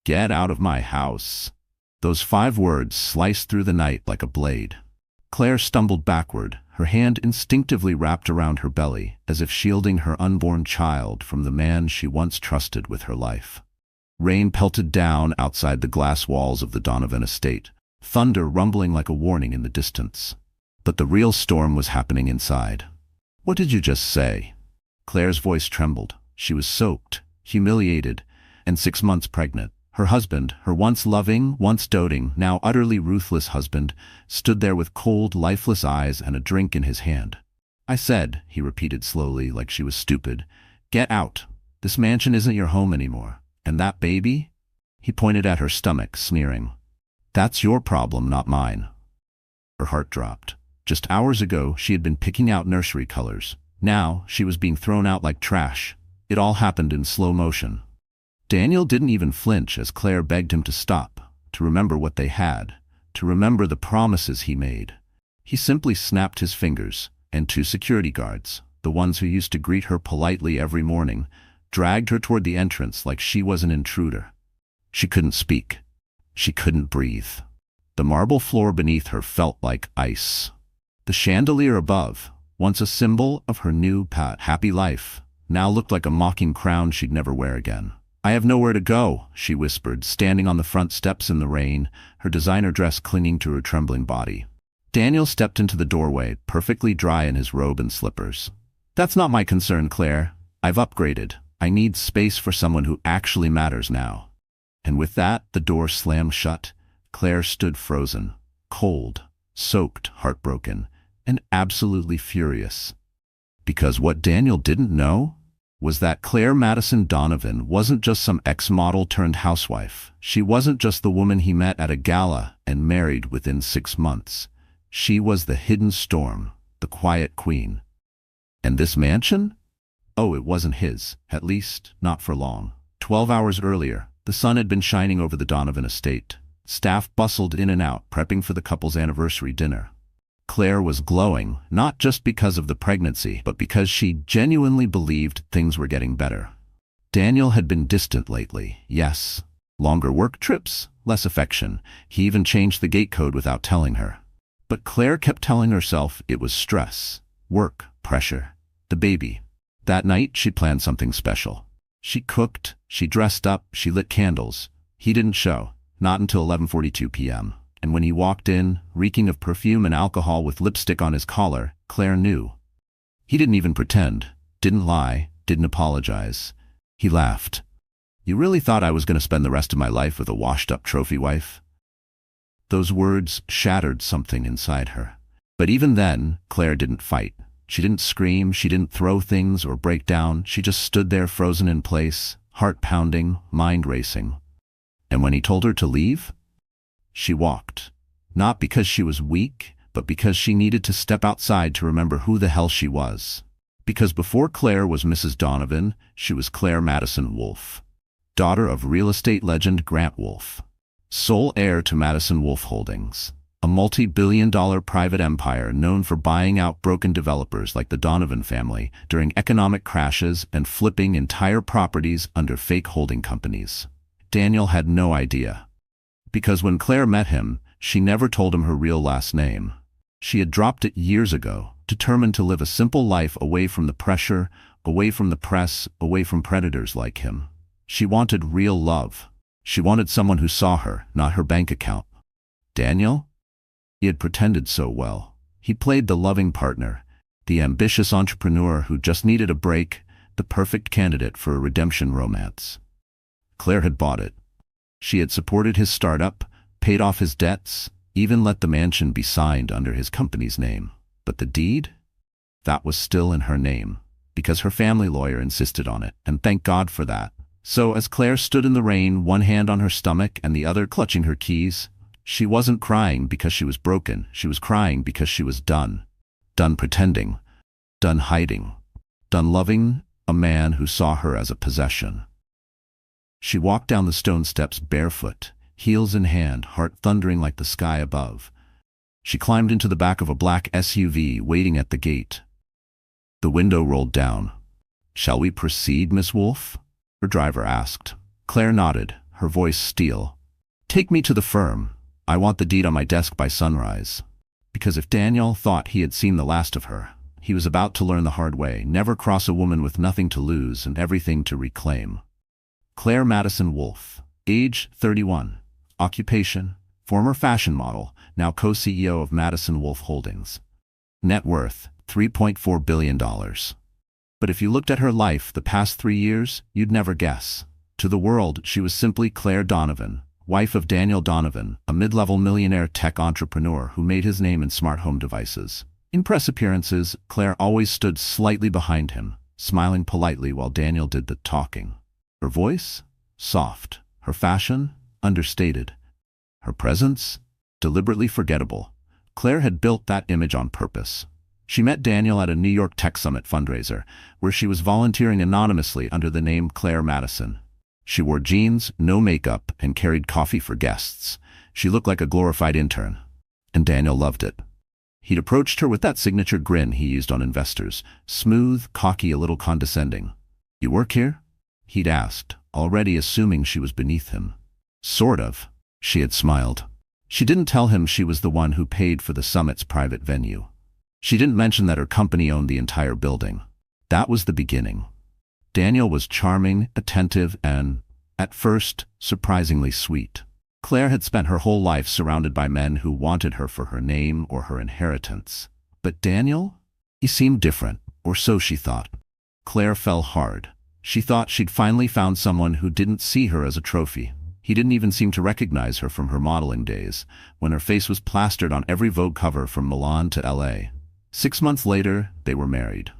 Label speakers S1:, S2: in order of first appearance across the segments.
S1: Get out of my house. Those 5 words sliced through the night like a blade. Claire stumbled backward, her hand instinctively wrapped around her belly, as if shielding her unborn child from the man she once trusted with her life. Rain pelted down outside the glass walls of the Donovan estate, thunder rumbling like a warning in the distance. But the real storm was happening inside. "What did you just say?" Claire's voice trembled. She was soaked, humiliated, and 6 months pregnant. Her husband, her once loving, once doting, now utterly ruthless husband, stood there with cold, lifeless eyes and a drink in his hand. "I said," he repeated slowly, like she was stupid, "get out. This mansion isn't your home anymore. And that baby?" He pointed at her stomach, sneering. "That's your problem, not mine." Her heart dropped. Just hours ago, she had been picking out nursery colors. Now, she was being thrown out like trash. It all happened in slow motion. Daniel didn't even flinch as Claire begged him to stop, to remember what they had, to remember the promises he made. He simply snapped his fingers, and 2 security guards, the ones who used to greet her politely every morning, dragged her toward the entrance like she was an intruder. She couldn't speak. She couldn't breathe. The marble floor beneath her felt like ice. The chandelier above, once a symbol of her new, happy life, now looked like a mocking crown she'd never wear again. "I have nowhere to go," she whispered, standing on the front steps in the rain, her designer dress clinging to her trembling body. Daniel stepped into the doorway, perfectly dry in his robe and slippers. "That's not my concern, Claire. I've upgraded. I need space for someone who actually matters now." And with that, the door slammed shut. Claire stood frozen, cold, soaked, heartbroken, and absolutely furious. Because what Daniel didn't know was that Claire Madison Donovan wasn't just some ex-model turned housewife. She wasn't just the woman he met at a gala and married within 6 months. She was the hidden storm, the quiet queen. And this mansion? Oh, it wasn't his, at least not for long. 12 hours earlier, the sun had been shining over the Donovan estate. Staff bustled in and out, prepping for the couple's anniversary dinner. Claire was glowing, not just because of the pregnancy, but because she genuinely believed things were getting better. Daniel had been distant lately, yes. Longer work trips, less affection. He even changed the gate code without telling her. But Claire kept telling herself it was stress, work, pressure, the baby. That night, she planned something special. She cooked, she dressed up, she lit candles. He didn't show, not until 11:42 p.m. And when he walked in, reeking of perfume and alcohol with lipstick on his collar, Claire knew. He didn't even pretend, didn't lie, didn't apologize. He laughed. "You really thought I was going to spend the rest of my life with a washed-up trophy wife?" Those words shattered something inside her. But even then, Claire didn't fight. She didn't scream, she didn't throw things or break down. She just stood there frozen in place, heart pounding, mind racing. And when he told her to leave, she walked. Not because she was weak, but because she needed to step outside to remember who the hell she was. Because before Claire was Mrs. Donovan, she was Claire Madison Wolfe, daughter of real estate legend Grant Wolfe, sole heir to Madison Wolfe Holdings, a multi-billion-dollar private empire known for buying out broken developers like the Donovan family during economic crashes and flipping entire properties under fake holding companies. Daniel had no idea. Because when Claire met him, she never told him her real last name. She had dropped it years ago, determined to live a simple life away from the pressure, away from the press, away from predators like him. She wanted real love. She wanted someone who saw her, not her bank account. Daniel? He had pretended so well. He played the loving partner, the ambitious entrepreneur who just needed a break, the perfect candidate for a redemption romance. Claire had bought it. She had supported his startup, paid off his debts, even let the mansion be signed under his company's name. But the deed? That was still in her name, because her family lawyer insisted on it, and thank God for that. So as Claire stood in the rain, one hand on her stomach and the other clutching her keys, she wasn't crying because she was broken. She was crying because she was done. Done pretending. Done hiding. Done loving a man who saw her as a possession. She walked down the stone steps barefoot, heels in hand, heart thundering like the sky above. She climbed into the back of a black SUV waiting at the gate. The window rolled down. "Shall we proceed, Miss Wolfe?" her driver asked. Claire nodded, her voice steel. "Take me to the firm. I want the deed on my desk by sunrise." Because if Daniel thought he had seen the last of her, he was about to learn the hard way: never cross a woman with nothing to lose and everything to reclaim. Claire Madison Wolfe, age 31, occupation, former fashion model, now co-CEO of Madison Wolfe Holdings. Net worth, $3.4 billion. But if you looked at her life the past 3 years, you'd never guess. To the world, she was simply Claire Donovan, wife of Daniel Donovan, a mid-level millionaire tech entrepreneur who made his name in smart home devices. In press appearances, Claire always stood slightly behind him, smiling politely while Daniel did the talking. Her voice? Soft. Her fashion? Understated. Her presence? Deliberately forgettable. Claire had built that image on purpose. She met Daniel at a New York Tech Summit fundraiser, where she was volunteering anonymously under the name Claire Madison. She wore jeans, no makeup, and carried coffee for guests. She looked like a glorified intern. And Daniel loved it. He'd approached her with that signature grin he used on investors, smooth, cocky, a little condescending. "You work here?" he'd asked, already assuming she was beneath him. "Sort of," she had smiled. She didn't tell him she was the one who paid for the summit's private venue. She didn't mention that her company owned the entire building. That was the beginning. Daniel was charming, attentive, and, at first, surprisingly sweet. Claire had spent her whole life surrounded by men who wanted her for her name or her inheritance. But Daniel? He seemed different, or so she thought. Claire fell hard. She thought she'd finally found someone who didn't see her as a trophy. He didn't even seem to recognize her from her modeling days, when her face was plastered on every Vogue cover from Milan to LA. 6 months later, they were married.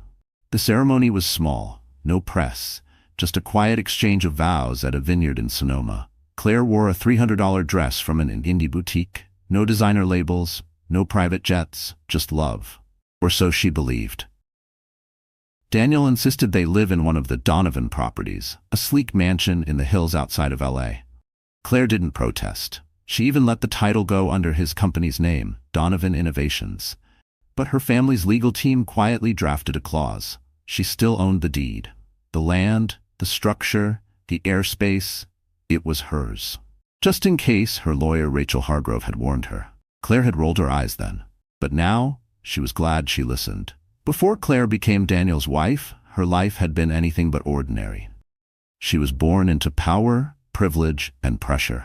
S1: The ceremony was small, no press, just a quiet exchange of vows at a vineyard in Sonoma. Claire wore a $300 dress from an indie boutique, no designer labels, no private jets, just love. Or so she believed. Daniel insisted they live in one of the Donovan properties, a sleek mansion in the hills outside of LA. Claire didn't protest. She even let the title go under his company's name, Donovan Innovations. But her family's legal team quietly drafted a clause. She still owned the deed. The land, the structure, the airspace, it was hers. Just in case, her lawyer Rachel Hargrove had warned her. Claire had rolled her eyes then. But now, she was glad she listened. Before Claire became Daniel's wife, her life had been anything but ordinary. She was born into power, privilege, and pressure.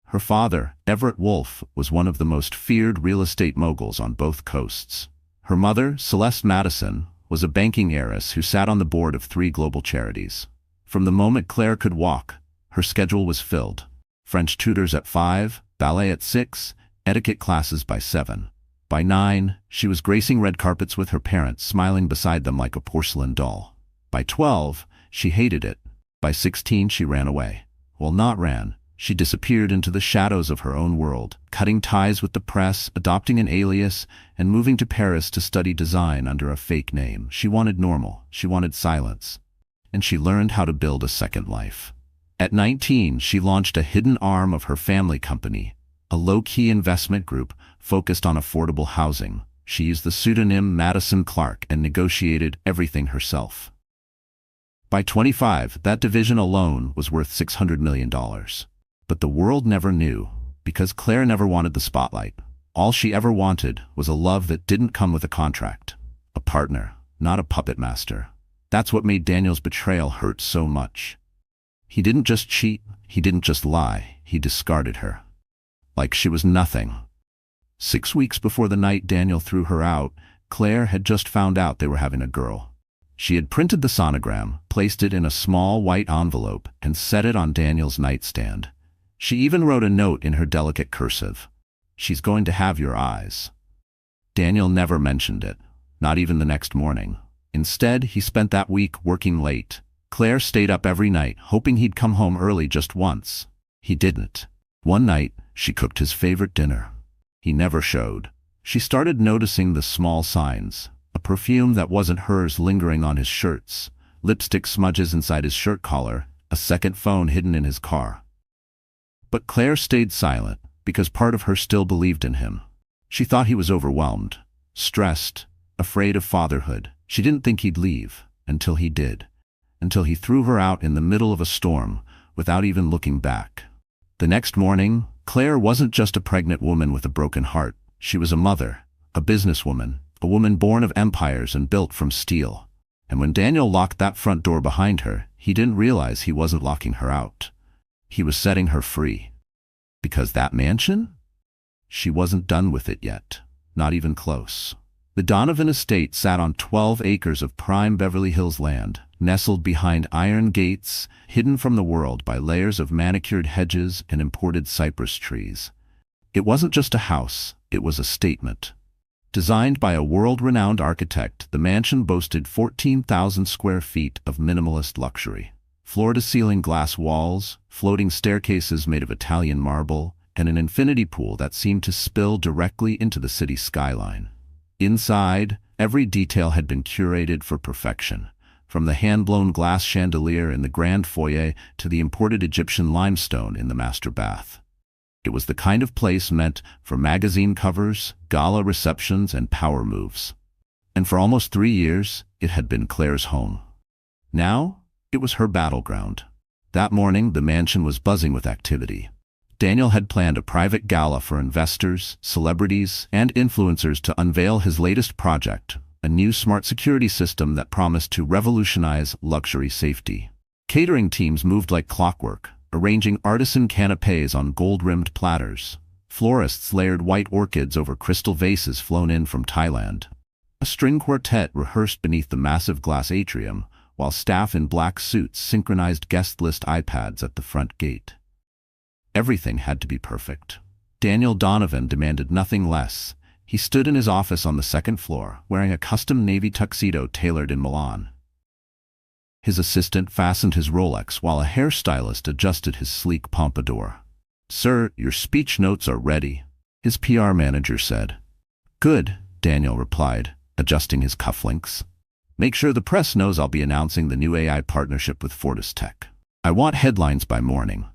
S1: Her father, Everett Wolfe, was one of the most feared real estate moguls on both coasts. Her mother, Celeste Madison, was a banking heiress who sat on the board of 3 global charities. From the moment Claire could walk, her schedule was filled. French tutors at 5, ballet at 6, etiquette classes by 7. By 9, she was gracing red carpets with her parents, smiling beside them like a porcelain doll. By 12, she hated it. By 16, she ran away. Well, not ran. She disappeared into the shadows of her own world, cutting ties with the press, adopting an alias, and moving to Paris to study design under a fake name. She wanted normal. She wanted silence. And she learned how to build a second life. At 19, she launched a hidden arm of her family company, a low-key investment group focused on affordable housing. She used the pseudonym Madison Clark and negotiated everything herself. By 25, that division alone was worth $600 million. But the world never knew, because Claire never wanted the spotlight. All she ever wanted was a love that didn't come with a contract. A partner, not a puppet master. That's what made Daniel's betrayal hurt so much. He didn't just cheat, he didn't just lie, he discarded her. Like she was nothing. 6 weeks before the night Daniel threw her out, Claire had just found out they were having a girl. She had printed the sonogram, placed it in a small white envelope, and set it on Daniel's nightstand. She even wrote a note in her delicate cursive. "She's going to have your eyes." Daniel never mentioned it, not even the next morning. Instead, he spent that week working late. Claire stayed up every night, hoping he'd come home early just once. He didn't. One night, she cooked his favorite dinner. He never showed. She started noticing the small signs. A perfume that wasn't hers lingering on his shirts, lipstick smudges inside his shirt collar, a second phone hidden in his car. But Claire stayed silent, because part of her still believed in him. She thought he was overwhelmed, stressed, afraid of fatherhood. She didn't think he'd leave, until he did. Until he threw her out in the middle of a storm, without even looking back. The next morning, Claire wasn't just a pregnant woman with a broken heart. She was a mother, a businesswoman, a woman born of empires and built from steel. And when Daniel locked that front door behind her, he didn't realize he wasn't locking her out. He was setting her free. Because that mansion? She wasn't done with it yet. Not even close. The Donovan estate sat on 12 acres of prime Beverly Hills land, nestled behind iron gates, hidden from the world by layers of manicured hedges and imported cypress trees. It wasn't just a house, it was a statement. Designed by a world-renowned architect, the mansion boasted 14,000 square feet of minimalist luxury. Floor-to-ceiling glass walls, floating staircases made of Italian marble, and an infinity pool that seemed to spill directly into the city skyline. Inside, every detail had been curated for perfection, from the hand-blown glass chandelier in the grand foyer to the imported Egyptian limestone in the master bath. It was the kind of place meant for magazine covers, gala receptions, and power moves. And for almost 3 years, it had been Claire's home. Now, it was her battleground. That morning, the mansion was buzzing with activity. Daniel had planned a private gala for investors, celebrities, and influencers to unveil his latest project, a new smart security system that promised to revolutionize luxury safety. Catering teams moved like clockwork, arranging artisan canapés on gold-rimmed platters. Florists layered white orchids over crystal vases flown in from Thailand. A string quartet rehearsed beneath the massive glass atrium, while staff in black suits synchronized guest list iPads at the front gate. Everything had to be perfect. Daniel Donovan demanded nothing less. He stood in his office on the second floor, wearing a custom navy tuxedo tailored in Milan. His assistant fastened his Rolex while a hairstylist adjusted his sleek pompadour. "Sir, your speech notes are ready," his PR manager said. "Good," Daniel replied, adjusting his cufflinks. "Make sure the press knows I'll be announcing the new AI partnership with Fortis Tech. I want headlines by morning."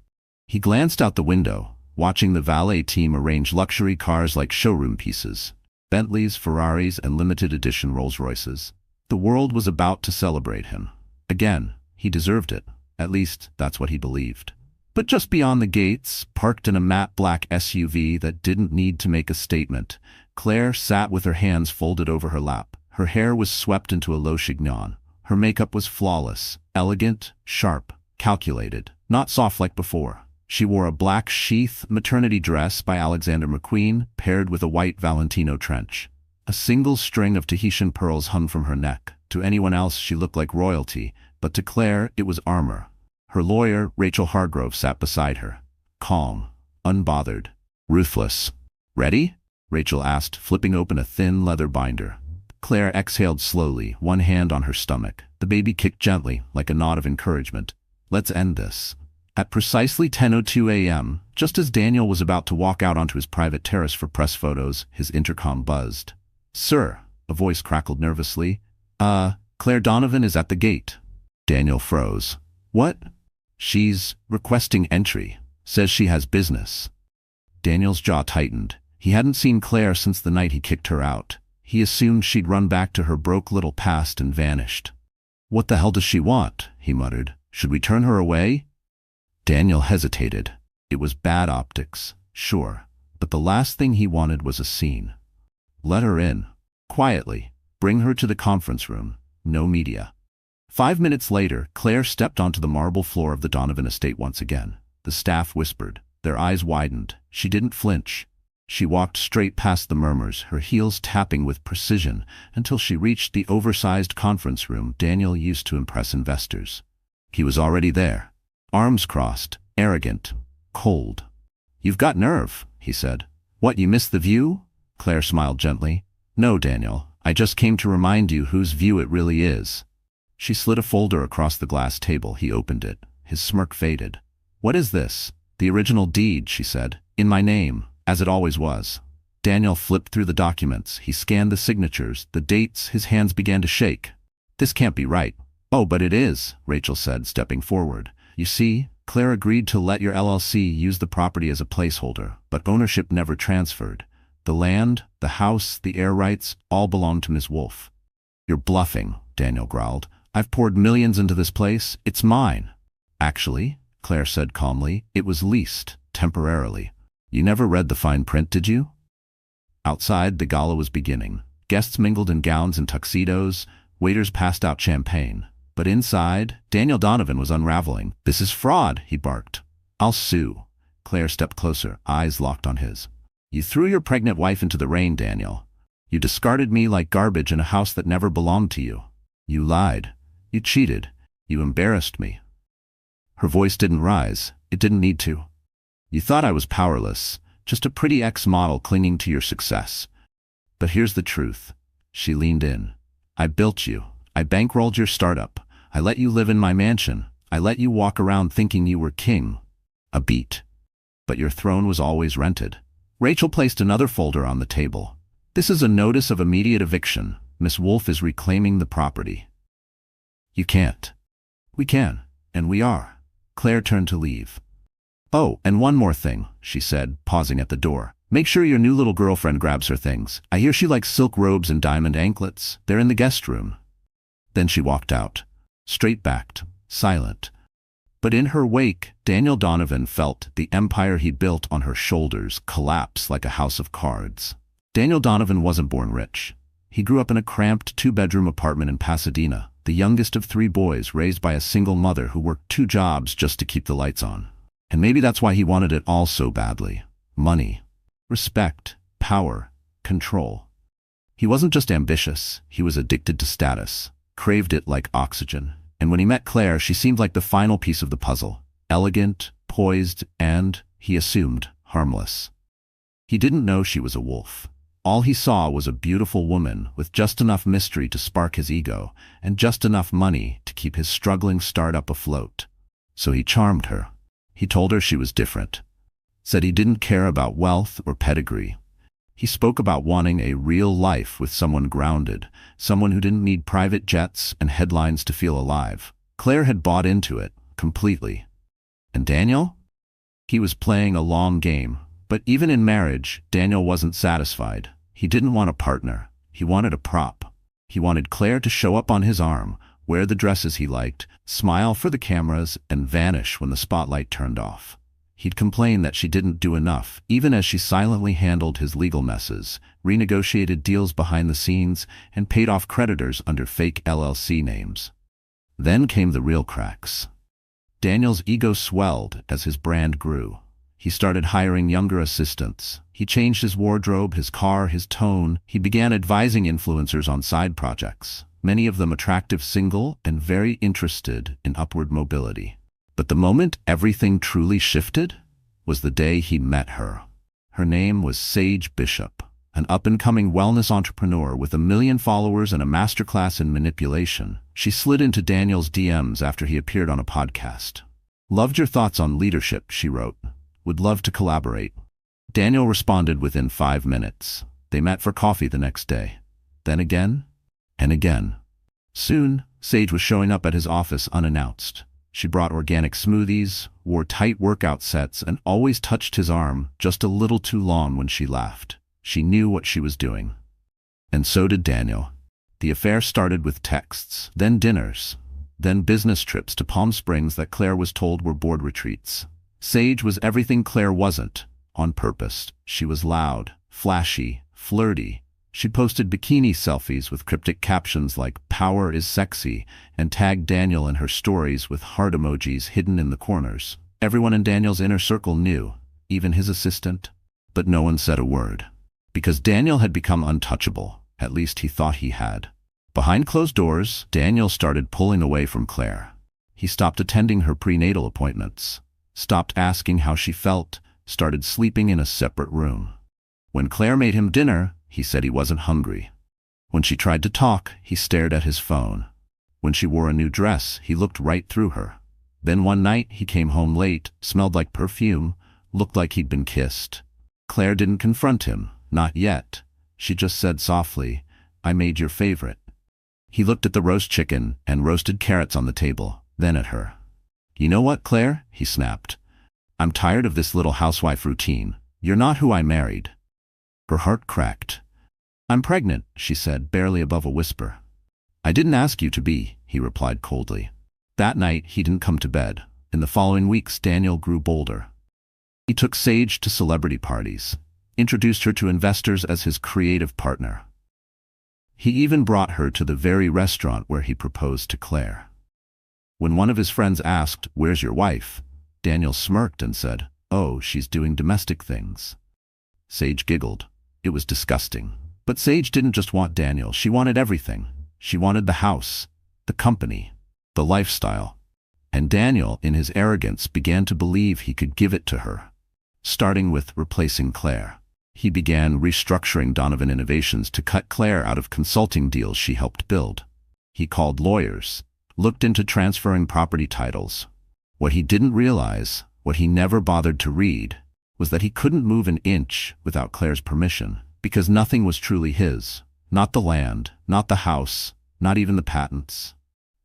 S1: He glanced out the window, watching the valet team arrange luxury cars like showroom pieces. Bentleys, Ferraris, and limited edition Rolls-Royces. The world was about to celebrate him. Again, he deserved it. At least, that's what he believed. But just beyond the gates, parked in a matte black SUV that didn't need to make a statement, Claire sat with her hands folded over her lap. Her hair was swept into a low chignon. Her makeup was flawless, elegant, sharp, calculated, not soft like before. She wore a black sheath maternity dress by Alexander McQueen, paired with a white Valentino trench. A single string of Tahitian pearls hung from her neck. To anyone else, she looked like royalty, but to Claire, it was armor. Her lawyer, Rachel Hargrove, sat beside her. Calm, unbothered, ruthless. "Ready?" Rachel asked, flipping open a thin leather binder. Claire exhaled slowly, one hand on her stomach. The baby kicked gently, like a nod of encouragement. "Let's end this." At precisely 10:02 a.m., just as Daniel was about to walk out onto his private terrace for press photos, his intercom buzzed. "Sir," a voice crackled nervously. Claire Donovan is at the gate." Daniel froze. "What?" "She's requesting entry. Says she has business." Daniel's jaw tightened. He hadn't seen Claire since the night he kicked her out. He assumed she'd run back to her broke little past and vanished. "What the hell does she want?" he muttered. "Should we turn her away?" Daniel hesitated. It was bad optics, sure, but the last thing he wanted was a scene. Let her in. Quietly. Bring her to the conference room. No media. 5 minutes later, Claire stepped onto the marble floor of the Donovan estate once again. The staff whispered. Their eyes widened. She didn't flinch. She walked straight past the murmurs, her heels tapping with precision, until she reached the oversized conference room Daniel used to impress investors. He was already there. Arms crossed, arrogant, cold. "You've got nerve," he said. "What, you missed the view?" Claire smiled gently. "No, Daniel. I just came to remind you whose view it really is." She slid a folder across the glass table. He opened it. His smirk faded. "What is this?" "The original deed," she said. "In my name, as it always was." Daniel flipped through the documents. He scanned the signatures, the dates. His hands began to shake. "This can't be right." "Oh, but it is," Rachel said, stepping forward. "You see, Claire agreed to let your LLC use the property as a placeholder, but ownership never transferred. The land, the house, the air rights, all belong to Ms. Wolfe." "You're bluffing," Daniel growled. "I've poured millions into this place. It's mine." "Actually," Claire said calmly, "it was leased temporarily. You never read the fine print, did you? Outside, the gala was beginning. Guests mingled in gowns and tuxedos, waiters passed out champagne. But inside, Daniel Donovan was unraveling. "This is fraud," he barked. "I'll sue." Claire stepped closer, eyes locked on his. "You threw your pregnant wife into the rain, Daniel. You discarded me like garbage in a house that never belonged to you. You lied. You cheated. You embarrassed me." Her voice didn't rise. It didn't need to. "You thought I was powerless, just a pretty ex-model clinging to your success. But here's the truth." She leaned in. "I built you. I bankrolled your startup. I let you live in my mansion. I let you walk around thinking you were king. A beat. But your throne was always rented." Rachel placed another folder on the table. "This is a notice of immediate eviction. Miss Wolfe is reclaiming the property." "You can't." "We can, and we are." Claire turned to leave. "Oh, and one more thing," she said, pausing at the door. "Make sure your new little girlfriend grabs her things. I hear she likes silk robes and diamond anklets. They're in the guest room." Then she walked out, straight-backed, silent. But in her wake, Daniel Donovan felt the empire he built on her shoulders collapse like a house of cards. Daniel Donovan wasn't born rich. He grew up in a cramped two-bedroom apartment in Pasadena, the youngest of three boys raised by a single mother who worked two jobs just to keep the lights on. And maybe that's why he wanted it all so badly. Money, respect, power, control. He wasn't just ambitious, he was addicted to status, craved it like oxygen. And when he met Claire, she seemed like the final piece of the puzzle. Elegant, poised, and, he assumed, harmless. He didn't know she was a wolf. All he saw was a beautiful woman with just enough mystery to spark his ego and just enough money to keep his struggling startup afloat. So he charmed her. He told her she was different. Said he didn't care about wealth or pedigree. He spoke about wanting a real life with someone grounded, someone who didn't need private jets and headlines to feel alive. Claire had bought into it, completely. And Daniel? He was playing a long game. But even in marriage, Daniel wasn't satisfied. He didn't want a partner. He wanted a prop. He wanted Claire to show up on his arm, wear the dresses he liked, smile for the cameras, and vanish when the spotlight turned off. He'd complain that she didn't do enough, even as she silently handled his legal messes, renegotiated deals behind the scenes, and paid off creditors under fake LLC names. Then came the real cracks. Daniel's ego swelled as his brand grew. He started hiring younger assistants. He changed his wardrobe, his car, his tone. He began advising influencers on side projects, many of them attractive single and very interested in upward mobility. But the moment everything truly shifted was the day he met her. Her name was Sage Bishop, an up-and-coming wellness entrepreneur with 1 million followers and a masterclass in manipulation. She slid into Daniel's DMs after he appeared on a podcast. "Loved your thoughts on leadership," she wrote. "Would love to collaborate." Daniel responded within 5 minutes. They met for coffee the next day. Then again, and again. Soon, Sage was showing up at his office unannounced. She brought organic smoothies, wore tight workout sets, and always touched his arm just a little too long when she laughed. She knew what she was doing. And so did Daniel. The affair started with texts, then dinners, then business trips to Palm Springs that Claire was told were board retreats. Sage was everything Claire wasn't, on purpose. She was loud, flashy, flirty. She posted bikini selfies with cryptic captions like "Power is sexy" and tagged Daniel in her stories with heart emojis hidden in the corners. Everyone in Daniel's inner circle knew, even his assistant. But no one said a word. Because Daniel had become untouchable, at least he thought he had. Behind closed doors, Daniel started pulling away from Claire. He stopped attending her prenatal appointments, stopped asking how she felt, started sleeping in a separate room. When Claire made him dinner, he said he wasn't hungry. When she tried to talk, he stared at his phone. When she wore a new dress, he looked right through her. Then one night, he came home late, smelled like perfume, looked like he'd been kissed. Claire didn't confront him, not yet. She just said softly, "I made your favorite." He looked at the roast chicken and roasted carrots on the table, then at her. "You know what, Claire?" he snapped. "I'm tired of this little housewife routine. You're not who I married." Her heart cracked. "I'm pregnant," she said, barely above a whisper. "I didn't ask you to be," he replied coldly. That night, he didn't come to bed. In the following weeks, Daniel grew bolder. He took Sage to celebrity parties, introduced her to investors as his creative partner. He even brought her to the very restaurant where he proposed to Claire. When one of his friends asked, "Where's your wife?" Daniel smirked and said, "Oh, she's doing domestic things." Sage giggled. It was disgusting. But Sage didn't just want Daniel, she wanted everything. She wanted the house, the company, the lifestyle. And Daniel, in his arrogance, began to believe he could give it to her. Starting with replacing Claire. He began restructuring Donovan Innovations to cut Claire out of consulting deals she helped build. He called lawyers, looked into transferring property titles. What he didn't realize, what he never bothered to read, was that he couldn't move an inch without Claire's permission, because nothing was truly his. Not the land, not the house, not even the patents.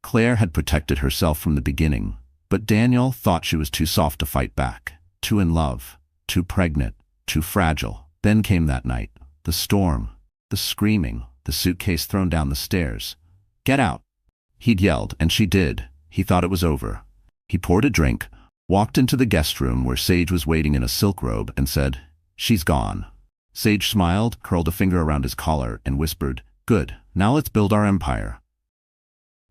S1: Claire had protected herself from the beginning, but Daniel thought she was too soft to fight back, too in love, too pregnant, too fragile. Then came that night, the storm, the screaming, the suitcase thrown down the stairs. "Get out!" He'd yelled, and she did. He thought it was over. He poured a drink, walked into the guest room where Sage was waiting in a silk robe, and said, "She's gone." Sage smiled, curled a finger around his collar, and whispered, "Good, now let's build our empire."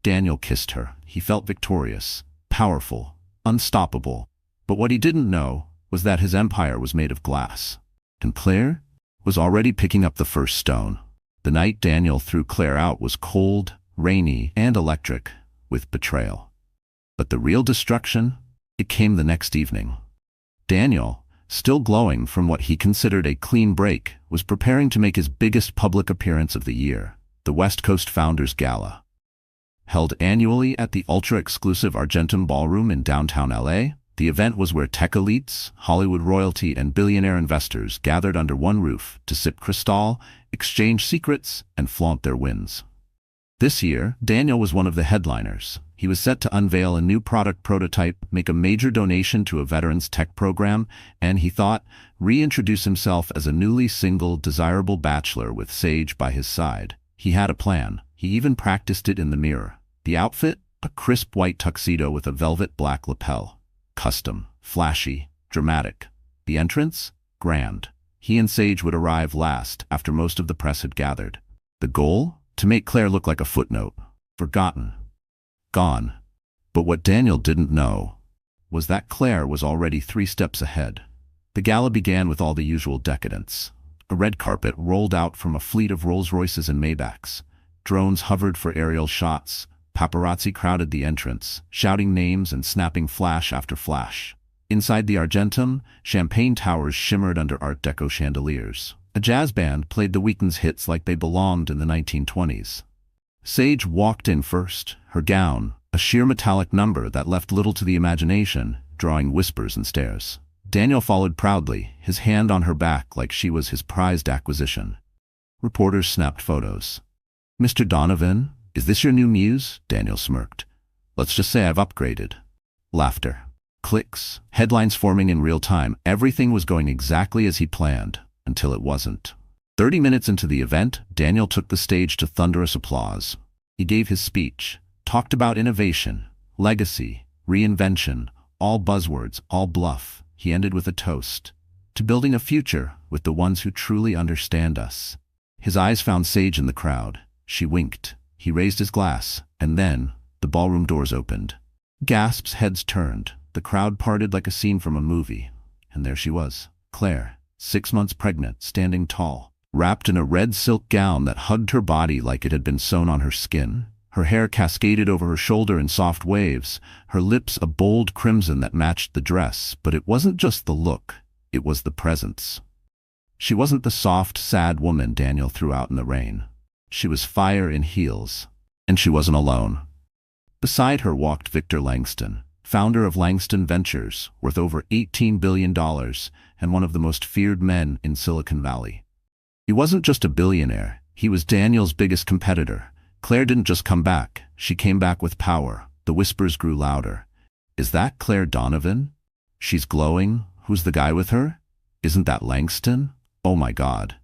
S1: Daniel kissed her. He felt victorious, powerful, unstoppable. But what he didn't know was that his empire was made of glass. And Claire was already picking up the first stone. The night Daniel threw Claire out was cold, rainy, and electric, with betrayal. But the real destruction, it came the next evening. Daniel, still glowing from what he considered a clean break, was preparing to make his biggest public appearance of the year, the West Coast Founders Gala. Held annually at the ultra-exclusive Argentum Ballroom in downtown LA, the event was where tech elites, Hollywood royalty, and billionaire investors gathered under one roof to sip Cristal, exchange secrets, and flaunt their wins. This year, Daniel was one of the headliners. He was set to unveil a new product prototype, make a major donation to a veterans tech program, and he thought, reintroduce himself as a newly single, desirable bachelor with Sage by his side. He had a plan. He even practiced it in the mirror. The outfit? A crisp white tuxedo with a velvet black lapel. Custom, flashy, dramatic. The entrance? Grand. He and Sage would arrive last, after most of the press had gathered. The goal? To make Claire look like a footnote. Forgotten. Gone. But what Daniel didn't know was that Claire was already 3 steps ahead. The gala began with all the usual decadence. A red carpet rolled out from a fleet of Rolls-Royces and Maybachs. Drones hovered for aerial shots. Paparazzi crowded the entrance, shouting names and snapping flash after flash. Inside the Argentum, champagne towers shimmered under Art Deco chandeliers. A jazz band played the weekend's hits like they belonged in the 1920s. Sage walked in first, her gown, a sheer metallic number that left little to the imagination, drawing whispers and stares. Daniel followed proudly, his hand on her back like she was his prized acquisition. Reporters snapped photos. "Mr. Donovan? Is this your new muse?" Daniel smirked. "Let's just say I've upgraded." Laughter. Clicks. Headlines forming in real time. Everything was going exactly as he planned, until it wasn't. 30 minutes into the event, Daniel took the stage to thunderous applause. He gave his speech, talked about innovation, legacy, reinvention, all buzzwords, all bluff. He ended with a toast. To building a future with the ones who truly understand us. His eyes found Sage in the crowd. She winked. He raised his glass, and then the ballroom doors opened. Gasps, heads turned. The crowd parted like a scene from a movie. And there she was, Claire, 6 months pregnant, standing tall, wrapped in a red silk gown that hugged her body like it had been sewn on her skin. Her hair cascaded over her shoulder in soft waves, her lips a bold crimson that matched the dress. But it wasn't just the look, it was the presence. She wasn't the soft, sad woman Daniel threw out in the rain. She was fire in heels. And she wasn't alone. Beside her walked Victor Langston, founder of Langston Ventures, worth over $18 billion, and one of the most feared men in Silicon Valley. He wasn't just a billionaire, he was Daniel's biggest competitor. Claire didn't just come back, she came back with power. The whispers grew louder. "Is that Claire Donovan? She's glowing. Who's the guy with her? Isn't that Langston? Oh my God."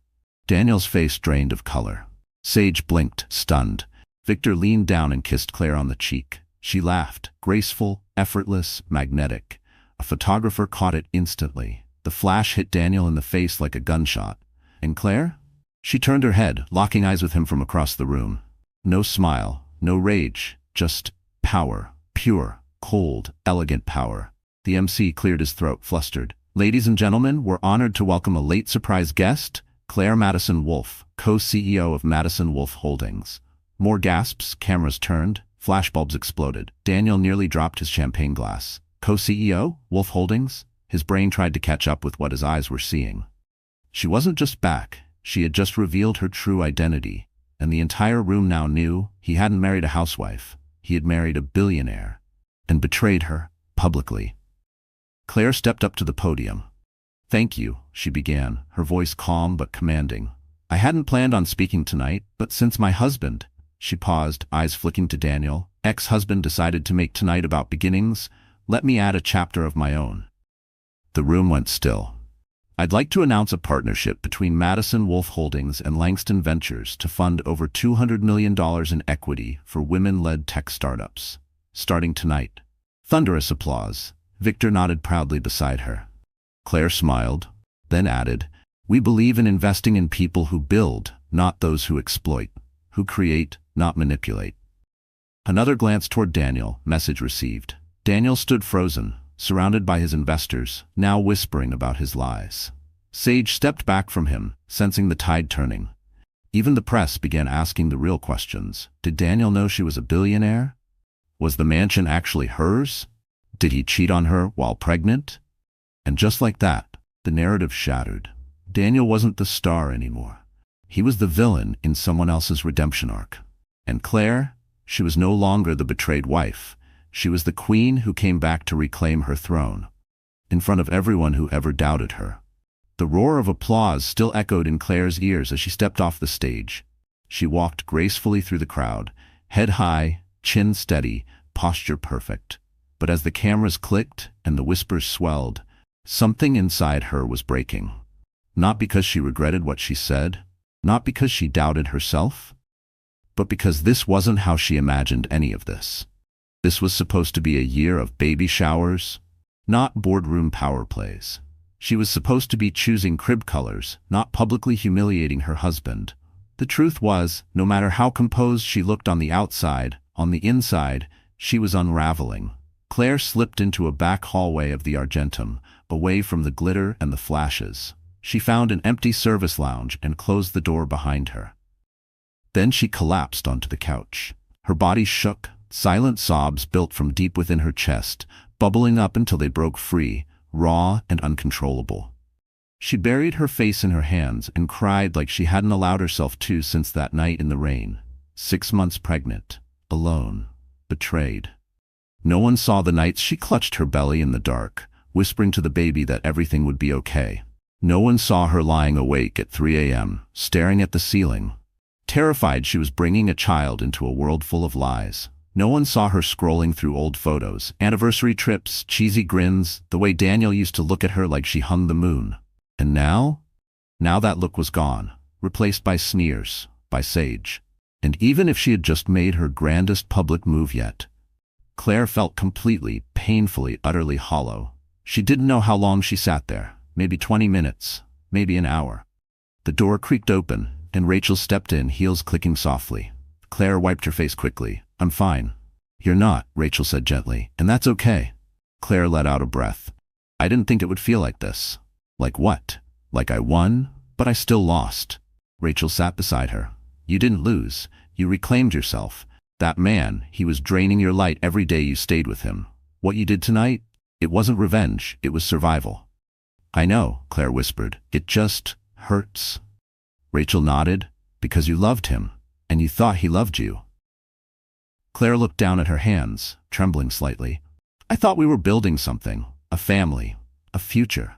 S1: Daniel's face drained of color. Sage blinked, stunned. Victor leaned down and kissed Claire on the cheek. She laughed, graceful, effortless, magnetic. A photographer caught it instantly. The flash hit Daniel in the face like a gunshot. And Claire? She turned her head, locking eyes with him from across the room. No smile, no rage, just power. Pure, cold, elegant power. The MC cleared his throat, flustered. Ladies and gentlemen, we're honored to welcome a late surprise guest, Claire Madison Wolfe, co-CEO of Madison Wolfe Holdings. More gasps, cameras turned, flashbulbs exploded. Daniel nearly dropped his champagne glass. Co-CEO? Wolfe Holdings? His brain tried to catch up with what his eyes were seeing. She wasn't just back, she had just revealed her true identity, and the entire room now knew he hadn't married a housewife. He had married a billionaire, and betrayed her, publicly. Claire stepped up to the podium. "Thank you," she began, her voice calm but commanding. "I hadn't planned on speaking tonight, but since my husband—" She paused, eyes flicking to Daniel. "Ex-husband decided to make tonight about beginnings. Let me add a chapter of my own." The room went still. "I'd like to announce a partnership between Madison Wolfe Holdings and Langston Ventures to fund over $200 million in equity for women-led tech startups. Starting tonight." Thunderous applause. Victor nodded proudly beside her. Claire smiled, then added, "We believe in investing in people who build, not those who exploit, who create, not manipulate." Another glance toward Daniel, message received. Daniel stood frozen, surrounded by his investors, now whispering about his lies. Sage stepped back from him, sensing the tide turning. Even the press began asking the real questions. Did Daniel know she was a billionaire? Was the mansion actually hers? Did he cheat on her while pregnant? And just like that, the narrative shattered. Daniel wasn't the star anymore. He was the villain in someone else's redemption arc. And Claire? She was no longer the betrayed wife. She was the queen who came back to reclaim her throne, in front of everyone who ever doubted her. The roar of applause still echoed in Claire's ears as she stepped off the stage. She walked gracefully through the crowd, head high, chin steady, posture perfect. But as the cameras clicked and the whispers swelled, something inside her was breaking. Not because she regretted what she said, not because she doubted herself, but because this wasn't how she imagined any of this. This was supposed to be a year of baby showers, not boardroom power plays. She was supposed to be choosing crib colors, not publicly humiliating her husband. The truth was, no matter how composed she looked on the outside, on the inside, she was unraveling. Claire slipped into a back hallway of the Argentum, away from the glitter and the flashes. She found an empty service lounge and closed the door behind her. Then she collapsed onto the couch. Her body shook. Silent sobs built from deep within her chest, bubbling up until they broke free, raw and uncontrollable. She buried her face in her hands and cried like she hadn't allowed herself to since that night in the rain. 6 months pregnant, alone, betrayed. No one saw the nights she clutched her belly in the dark, whispering to the baby that everything would be okay. No one saw her lying awake at 3 a.m., staring at the ceiling, terrified she was bringing a child into a world full of lies. No one saw her scrolling through old photos, anniversary trips, cheesy grins, the way Daniel used to look at her like she hung the moon. And now? Now that look was gone, replaced by sneers, by Sage. And even if she had just made her grandest public move yet, Claire felt completely, painfully, utterly hollow. She didn't know how long she sat there, maybe 20 minutes, maybe an hour. The door creaked open, and Rachel stepped in, heels clicking softly. Claire wiped her face quickly. "I'm fine." "You're not," Rachel said gently, "and that's okay." Claire let out a breath. "I didn't think it would feel like this." "Like what?" "Like I won, but I still lost." Rachel sat beside her. "You didn't lose. You reclaimed yourself. That man, he was draining your light every day you stayed with him. What you did tonight, it wasn't revenge, it was survival." "I know," Claire whispered. "It just hurts." Rachel nodded. "Because you loved him, and you thought he loved you." Claire looked down at her hands, trembling slightly. "I thought we were building something, a family, a future."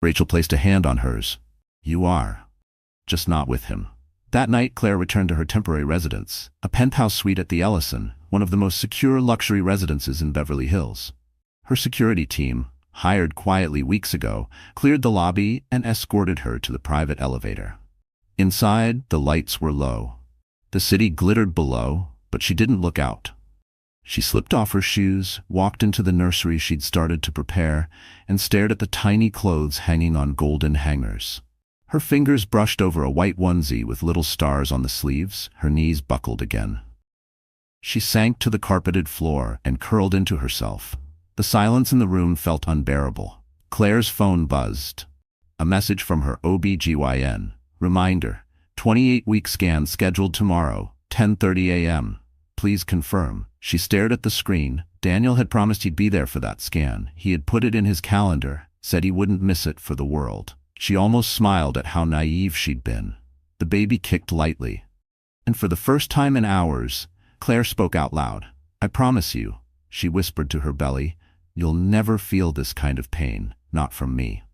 S1: Rachel placed a hand on hers. "You are. Just not with him." That night, Claire returned to her temporary residence, a penthouse suite at the Ellison, one of the most secure luxury residences in Beverly Hills. Her security team, hired quietly weeks ago, cleared the lobby and escorted her to the private elevator. Inside, the lights were low. The city glittered below, but she didn't look out. She slipped off her shoes, walked into the nursery she'd started to prepare, and stared at the tiny clothes hanging on golden hangers. Her fingers brushed over a white onesie with little stars on the sleeves, her knees buckled again. She sank to the carpeted floor and curled into herself. The silence in the room felt unbearable. Claire's phone buzzed. A message from her OB/GYN. Reminder, 28-week scan scheduled tomorrow, 10:30 a.m. Please confirm. She stared at the screen. Daniel had promised he'd be there for that scan. He had put it in his calendar, said he wouldn't miss it for the world. She almost smiled at how naive she'd been. The baby kicked lightly. And for the first time in hours, Claire spoke out loud. "I promise you," she whispered to her belly, "you'll never feel this kind of pain, not from me."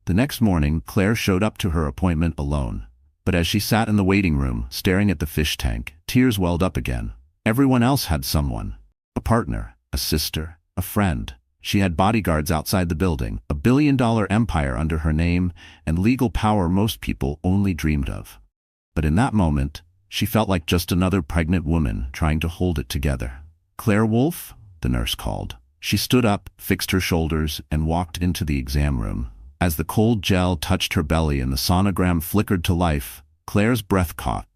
S1: The next morning, Claire showed up to her appointment alone. But as she sat in the waiting room, staring at the fish tank, tears welled up again. Everyone else had someone. A partner, a sister, a friend. She had bodyguards outside the building, a billion-dollar empire under her name, and legal power most people only dreamed of. But in that moment, she felt like just another pregnant woman trying to hold it together. "Claire Wolfe?" the nurse called. She stood up, fixed her shoulders, and walked into the exam room. As the cold gel touched her belly and the sonogram flickered to life, Claire's breath caught.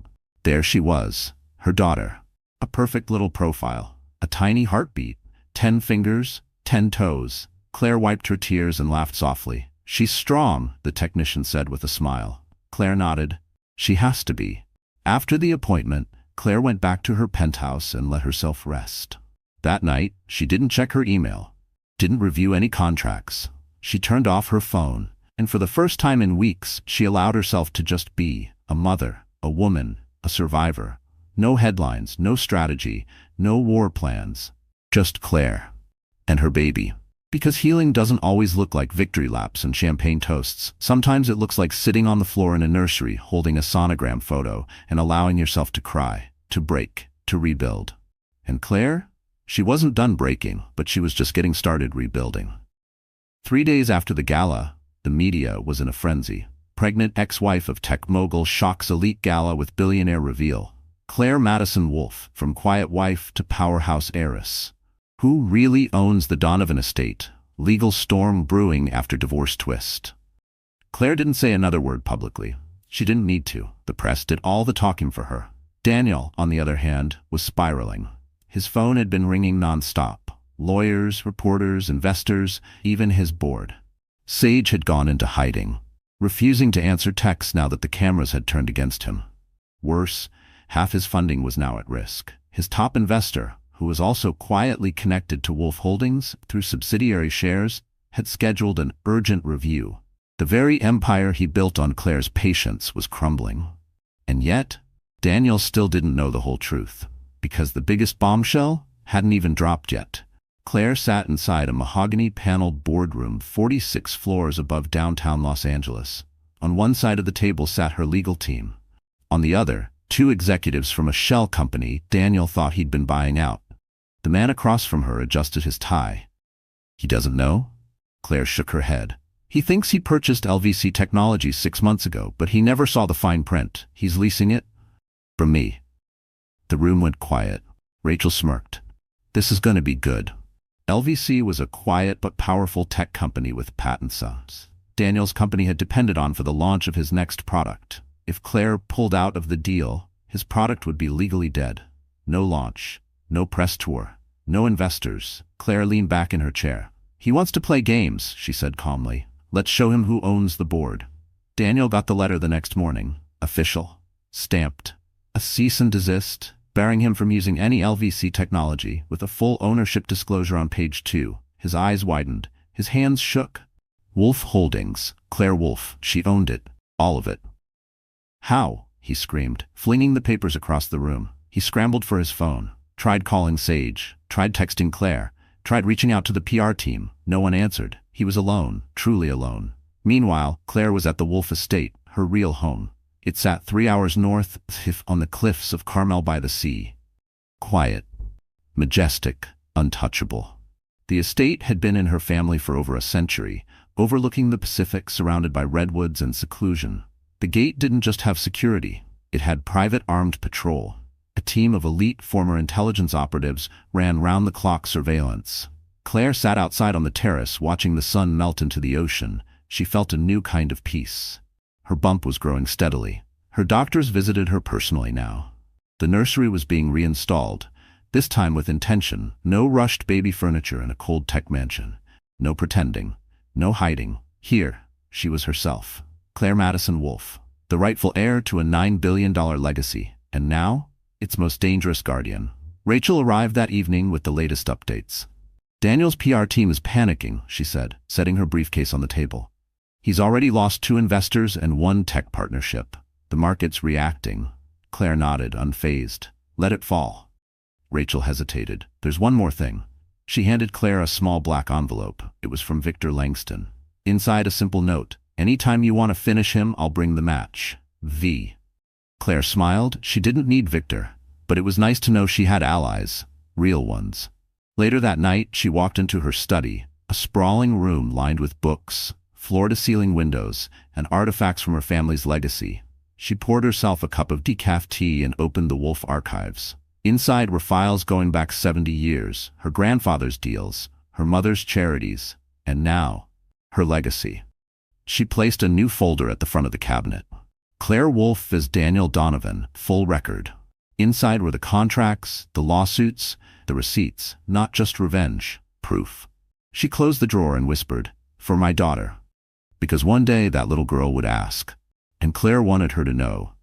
S1: There she was, her daughter. A perfect little profile, a tiny heartbeat, 10 fingers, 10 toes. Claire wiped her tears and laughed softly. "She's strong," the technician said with a smile. Claire nodded. "She has to be." After the appointment, Claire went back to her penthouse and let herself rest. That night, she didn't check her email, didn't review any contracts. She turned off her phone, and for the first time in weeks, she allowed herself to just be a mother, a woman, a survivor. No headlines, no strategy, no war plans. Just Claire. And her baby. Because healing doesn't always look like victory laps and champagne toasts. Sometimes it looks like sitting on the floor in a nursery holding a sonogram photo and allowing yourself to cry, to break, to rebuild. And Claire? She wasn't done breaking, but she was just getting started rebuilding. 3 days after the gala, the media was in a frenzy. Pregnant ex-wife of tech mogul shocks elite gala with billionaire reveal. Claire Madison Wolfe, from quiet wife to powerhouse heiress. Who really owns the Donovan estate? Legal storm brewing after divorce twist. Claire didn't say another word publicly. She didn't need to. The press did all the talking for her. Daniel, on the other hand, was spiraling. His phone had been ringing nonstop. Lawyers, reporters, investors, even his board. Sage had gone into hiding, refusing to answer texts now that the cameras had turned against him. Worse, half his funding was now at risk. His top investor, who was also quietly connected to Wolfe Holdings through subsidiary shares, had scheduled an urgent review. The very empire he built on Claire's patience was crumbling. And yet, Daniel still didn't know the whole truth, because the biggest bombshell hadn't even dropped yet. Claire sat inside a mahogany-paneled boardroom 46 floors above downtown Los Angeles. On one side of the table sat her legal team. On the other, 2 executives from a shell company Daniel thought he'd been buying out. The man across from her adjusted his tie. "He doesn't know?" Claire shook her head. "He thinks he purchased LVC Technologies 6 months ago, but he never saw the fine print. He's leasing it from me." The room went quiet. Rachel smirked. "This is going to be good." LVC was a quiet but powerful tech company with patent sums Daniel's company had depended on for the launch of his next product. If Claire pulled out of the deal, his product would be legally dead. No launch, no press tour, no investors. Claire leaned back in her chair. "He wants to play games," she said calmly. "Let's show him who owns the board." Daniel got the letter the next morning. Official. Stamped. A cease and desist, barring him from using any LVC technology, with a full ownership disclosure on page 2. His eyes widened. His hands shook. Wolfe Holdings. Claire Wolfe. She owned it. All of it. "How?" he screamed, flinging the papers across the room. He scrambled for his phone. Tried calling Sage. Tried texting Claire. Tried reaching out to the PR team. No one answered. He was alone. Truly alone. Meanwhile, Claire was at the Wolfe estate, her real home. It sat 3 hours north on the cliffs of Carmel by the sea. Quiet. Majestic. Untouchable. The estate had been in her family for over a century, overlooking the Pacific, surrounded by redwoods and seclusion. The gate didn't just have security. It had private armed patrol. A team of elite former intelligence operatives ran round-the-clock surveillance. Claire sat outside on the terrace watching the sun melt into the ocean. She felt a new kind of peace. Her bump was growing steadily. Her doctors visited her personally now. The nursery was being reinstalled, this time with intention. No rushed baby furniture in a cold tech mansion. No pretending. No hiding. Here, she was herself. Claire Madison Wolfe, the rightful heir to a $9 billion legacy, and now, its most dangerous guardian. Rachel arrived that evening with the latest updates. Daniel's PR team is panicking, she said, setting her briefcase on the table. He's already lost 2 investors and 1 tech partnership. The market's reacting. Claire nodded, unfazed. Let it fall. Rachel hesitated. There's one more thing. She handed Claire a small black envelope. It was from Victor Langston. Inside a simple note. Anytime you want to finish him, I'll bring the match. V. Claire smiled. She didn't need Victor, but it was nice to know she had allies. Real ones. Later that night, she walked into her study, a sprawling room lined with books, floor-to-ceiling windows, and artifacts from her family's legacy. She poured herself a cup of decaf tea and opened the Wolfe archives. Inside were files going back 70 years, her grandfather's deals, her mother's charities, and now, her legacy. She placed a new folder at the front of the cabinet. Claire Wolfe as Daniel Donovan, full record. Inside were the contracts, the lawsuits, the receipts, not just revenge, proof. She closed the drawer and whispered, "For my daughter." Because one day that little girl would ask. And Claire wanted her to know.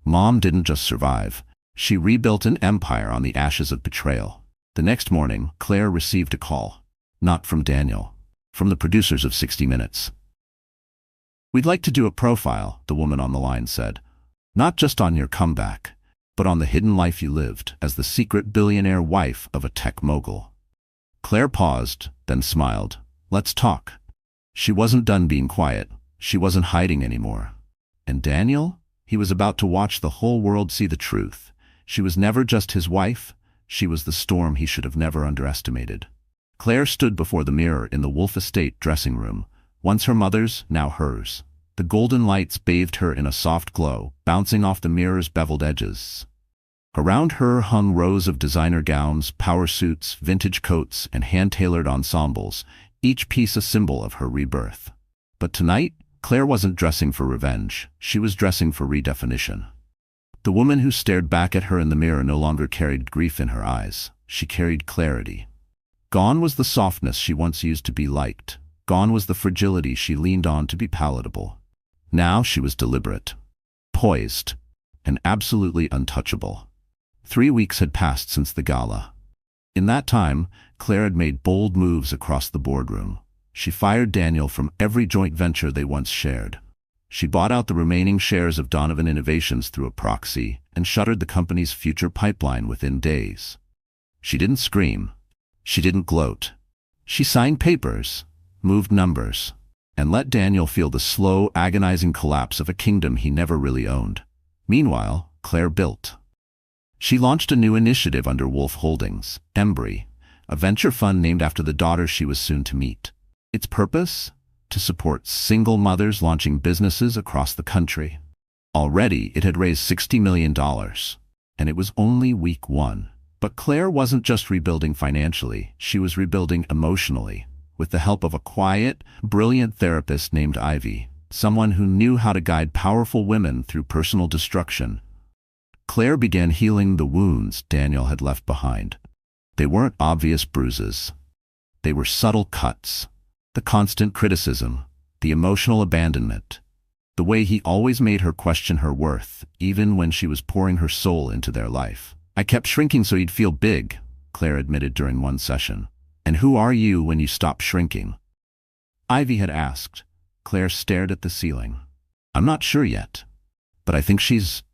S1: Mom didn't just survive. She rebuilt an empire on the ashes of betrayal. The next morning, Claire received a call. Not from Daniel. From the producers of 60 Minutes. "We'd like to do a profile," the woman on the line said. "Not just on your comeback, but on the hidden life you lived as the secret billionaire wife of a tech mogul." Claire paused, then smiled. "Let's talk." She wasn't done being quiet. She wasn't hiding anymore. And Daniel? He was about to watch the whole world see the truth. She was never just his wife. She was the storm he should have never underestimated. Claire stood before the mirror in the Wolfe estate dressing room. Once her mother's, now hers. The golden lights bathed her in a soft glow, bouncing off the mirror's beveled edges. Around her hung rows of designer gowns, power suits, vintage coats, and hand-tailored ensembles, each piece a symbol of her rebirth. But tonight, Claire wasn't dressing for revenge. She was dressing for redefinition. The woman who stared back at her in the mirror no longer carried grief in her eyes. She carried clarity. Gone was the softness she once used to be liked. Gone was the fragility she leaned on to be palatable. Now she was deliberate, poised, and absolutely untouchable. 3 weeks had passed since the gala. In that time, Claire had made bold moves across the boardroom. She fired Daniel from every joint venture they once shared. She bought out the remaining shares of Donovan Innovations through a proxy and shuttered the company's future pipeline within days. She didn't scream. She didn't gloat. She signed papers, moved numbers, and let Daniel feel the slow, agonizing collapse of a kingdom he never really owned. Meanwhile, Claire built. She launched a new initiative under Wolfe Holdings, Embry, a venture fund named after the daughter she was soon to meet. Its purpose? To support single mothers launching businesses across the country. Already, it had raised $60 million, and it was only week 1. But Claire wasn't just rebuilding financially, she was rebuilding emotionally, with the help of a quiet, brilliant therapist named Ivy, someone who knew how to guide powerful women through personal destruction. Claire began healing the wounds Daniel had left behind. They weren't obvious bruises. They were subtle cuts. The constant criticism, the emotional abandonment, the way he always made her question her worth, even when she was pouring her soul into their life. "I kept shrinking so you'd feel big," Claire admitted during one session. "And who are you when you stop shrinking?" Ivy had asked. Claire stared at the ceiling. "I'm not sure yet, but I think she's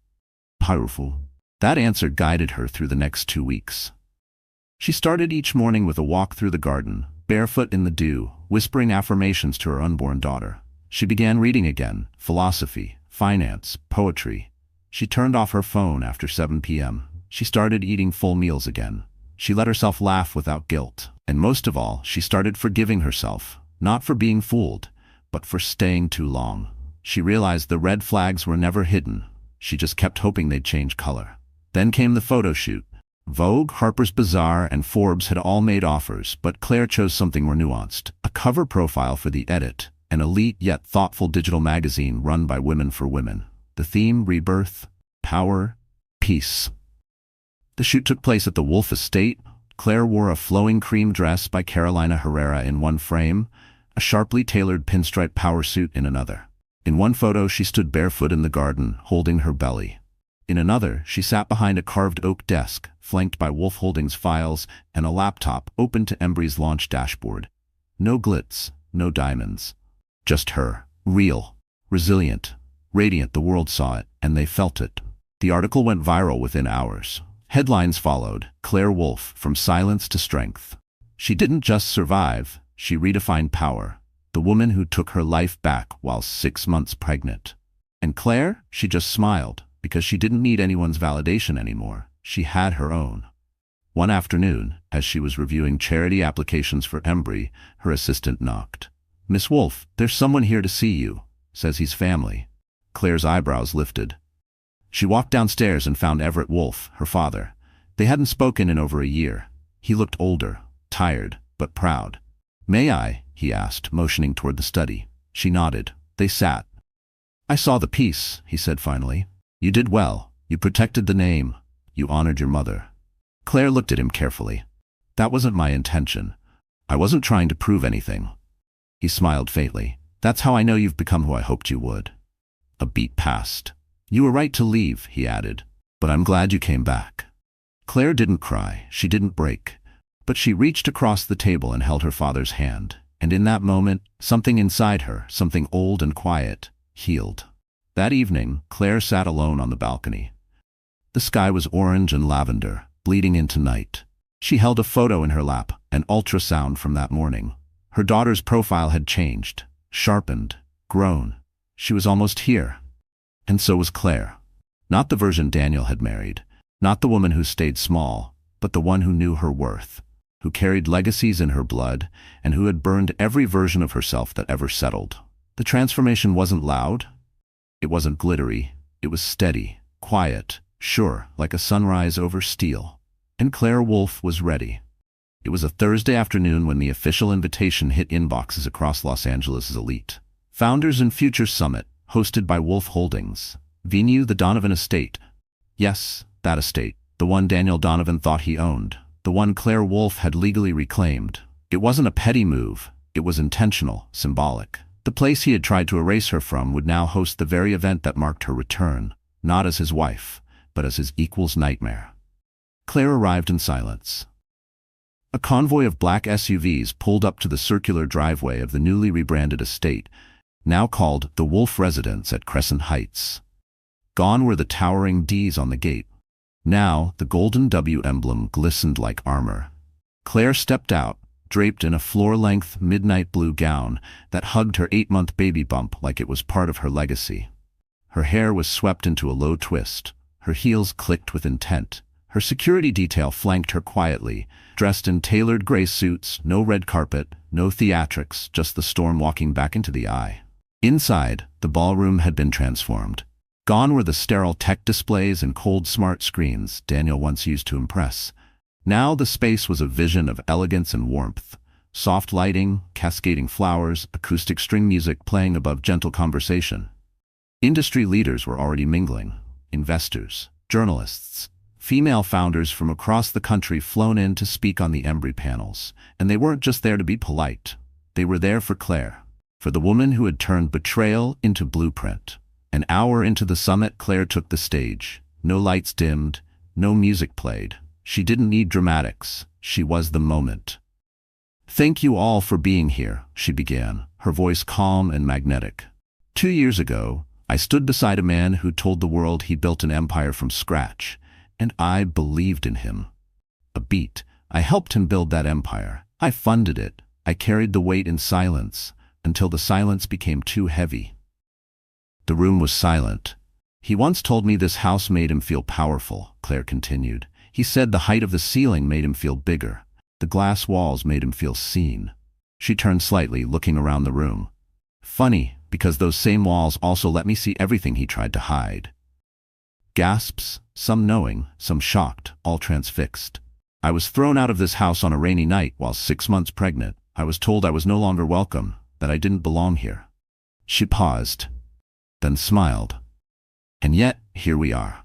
S1: powerful." That answer guided her through the next 2 weeks. She started each morning with a walk through the garden, barefoot in the dew, whispering affirmations to her unborn daughter. She began reading again, philosophy, finance, poetry. She turned off her phone after 7 p.m. She started eating full meals again. She let herself laugh without guilt. And most of all, she started forgiving herself, not for being fooled, but for staying too long. She realized the red flags were never hidden. She just kept hoping they'd change color. Then came the photo shoot. Vogue, Harper's Bazaar, and Forbes had all made offers, but Claire chose something more nuanced. A cover profile for The Edit, an elite yet thoughtful digital magazine run by women for women. The theme, rebirth, power, peace. The shoot took place at the Wolf Estate. Claire wore a flowing cream dress by Carolina Herrera in one frame, a sharply tailored pinstripe power suit in another. In one photo, she stood barefoot in the garden, holding her belly. In another, she sat behind a carved oak desk, flanked by Wolf Holdings files and a laptop open to Embry's launch dashboard. No glitz, no diamonds. Just her. Real. Resilient. Radiant. The world saw it, and they felt it. The article went viral within hours. Headlines followed. Claire Wolf, from silence to strength. She didn't just survive, she redefined power. The woman who took her life back while 6 months pregnant. And Claire? She just smiled, because she didn't need anyone's validation anymore. She had her own. One afternoon, as she was reviewing charity applications for Embry, her assistant knocked. "Miss Wolf, there's someone here to see you. Says he's family." Claire's eyebrows lifted. She walked downstairs and found Everett Wolf, her father. They hadn't spoken in over a year. He looked older, tired, but proud. "May I?" he asked, motioning toward the study. She nodded. They sat. "I saw the piece," he said finally. "You did well. You protected the name. You honored your mother." Claire looked at him carefully. "That wasn't my intention. I wasn't trying to prove anything." He smiled faintly. "That's how I know you've become who I hoped you would." A beat passed. "You were right to leave," he added, "but I'm glad you came back." Claire didn't cry. She didn't break. But she reached across the table and held her father's hand. And in that moment, something inside her, something old and quiet, healed. That evening, Claire sat alone on the balcony. The sky was orange and lavender, bleeding into night. She held a photo in her lap, an ultrasound from that morning. Her daughter's profile had changed, sharpened, grown. She was almost here. And so was Claire. Not the version Daniel had married, not the woman who stayed small, but the one who knew her worth, who carried legacies in her blood, and who had burned every version of herself that ever settled. The transformation wasn't loud. It wasn't glittery. It was steady, quiet, sure, like a sunrise over steel. And Claire Wolf was ready. It was a Thursday afternoon when the official invitation hit inboxes across Los Angeles' elite. Founders and Futures Summit, hosted by Wolf Holdings. Venue, the Donovan Estate. Yes, that estate. The one Daniel Donovan thought he owned. The one Claire Wolf had legally reclaimed. It wasn't a petty move. It was intentional, symbolic. The place he had tried to erase her from would now host the very event that marked her return, not as his wife, but as his equal's nightmare. Claire arrived in silence. A convoy of black SUVs pulled up to the circular driveway of the newly rebranded estate, now called the Wolf Residence at Crescent Heights. Gone were the towering Ds on the gate. Now, the golden W emblem glistened like armor. Claire stepped out, draped in a floor-length midnight blue gown that hugged her 8-month baby bump like it was part of her legacy. Her hair was swept into a low twist. Her heels clicked with intent. Her security detail flanked her quietly, dressed in tailored gray suits, no red carpet, no theatrics, just the storm walking back into the eye. Inside, the ballroom had been transformed. Gone were the sterile tech displays and cold smart screens Daniel once used to impress. Now the space was a vision of elegance and warmth. Soft lighting, cascading flowers, acoustic string music playing above gentle conversation. Industry leaders were already mingling. Investors, journalists, female founders from across the country flown in to speak on the Embry panels. And they weren't just there to be polite. They were there for Claire, for the woman who had turned betrayal into blueprint. An hour into the summit, Claire took the stage. No lights dimmed, no music played. She didn't need dramatics. She was the moment. "Thank you all for being here," she began, her voice calm and magnetic. 2 years ago, I stood beside a man who told the world he built an empire from scratch, and I believed in him. A beat. I helped him build that empire. I funded it. I carried the weight in silence, until the silence became too heavy. The room was silent. "He once told me this house made him feel powerful," Claire continued. "He said the height of the ceiling made him feel bigger. The glass walls made him feel seen." She turned slightly, looking around the room. "Funny, because those same walls also let me see everything he tried to hide." Gasps, some knowing, some shocked, all transfixed. I was thrown out of this house on a rainy night while 6 months pregnant. I was told I was no longer welcome, that I didn't belong here. She paused, then smiled. And yet, here we are.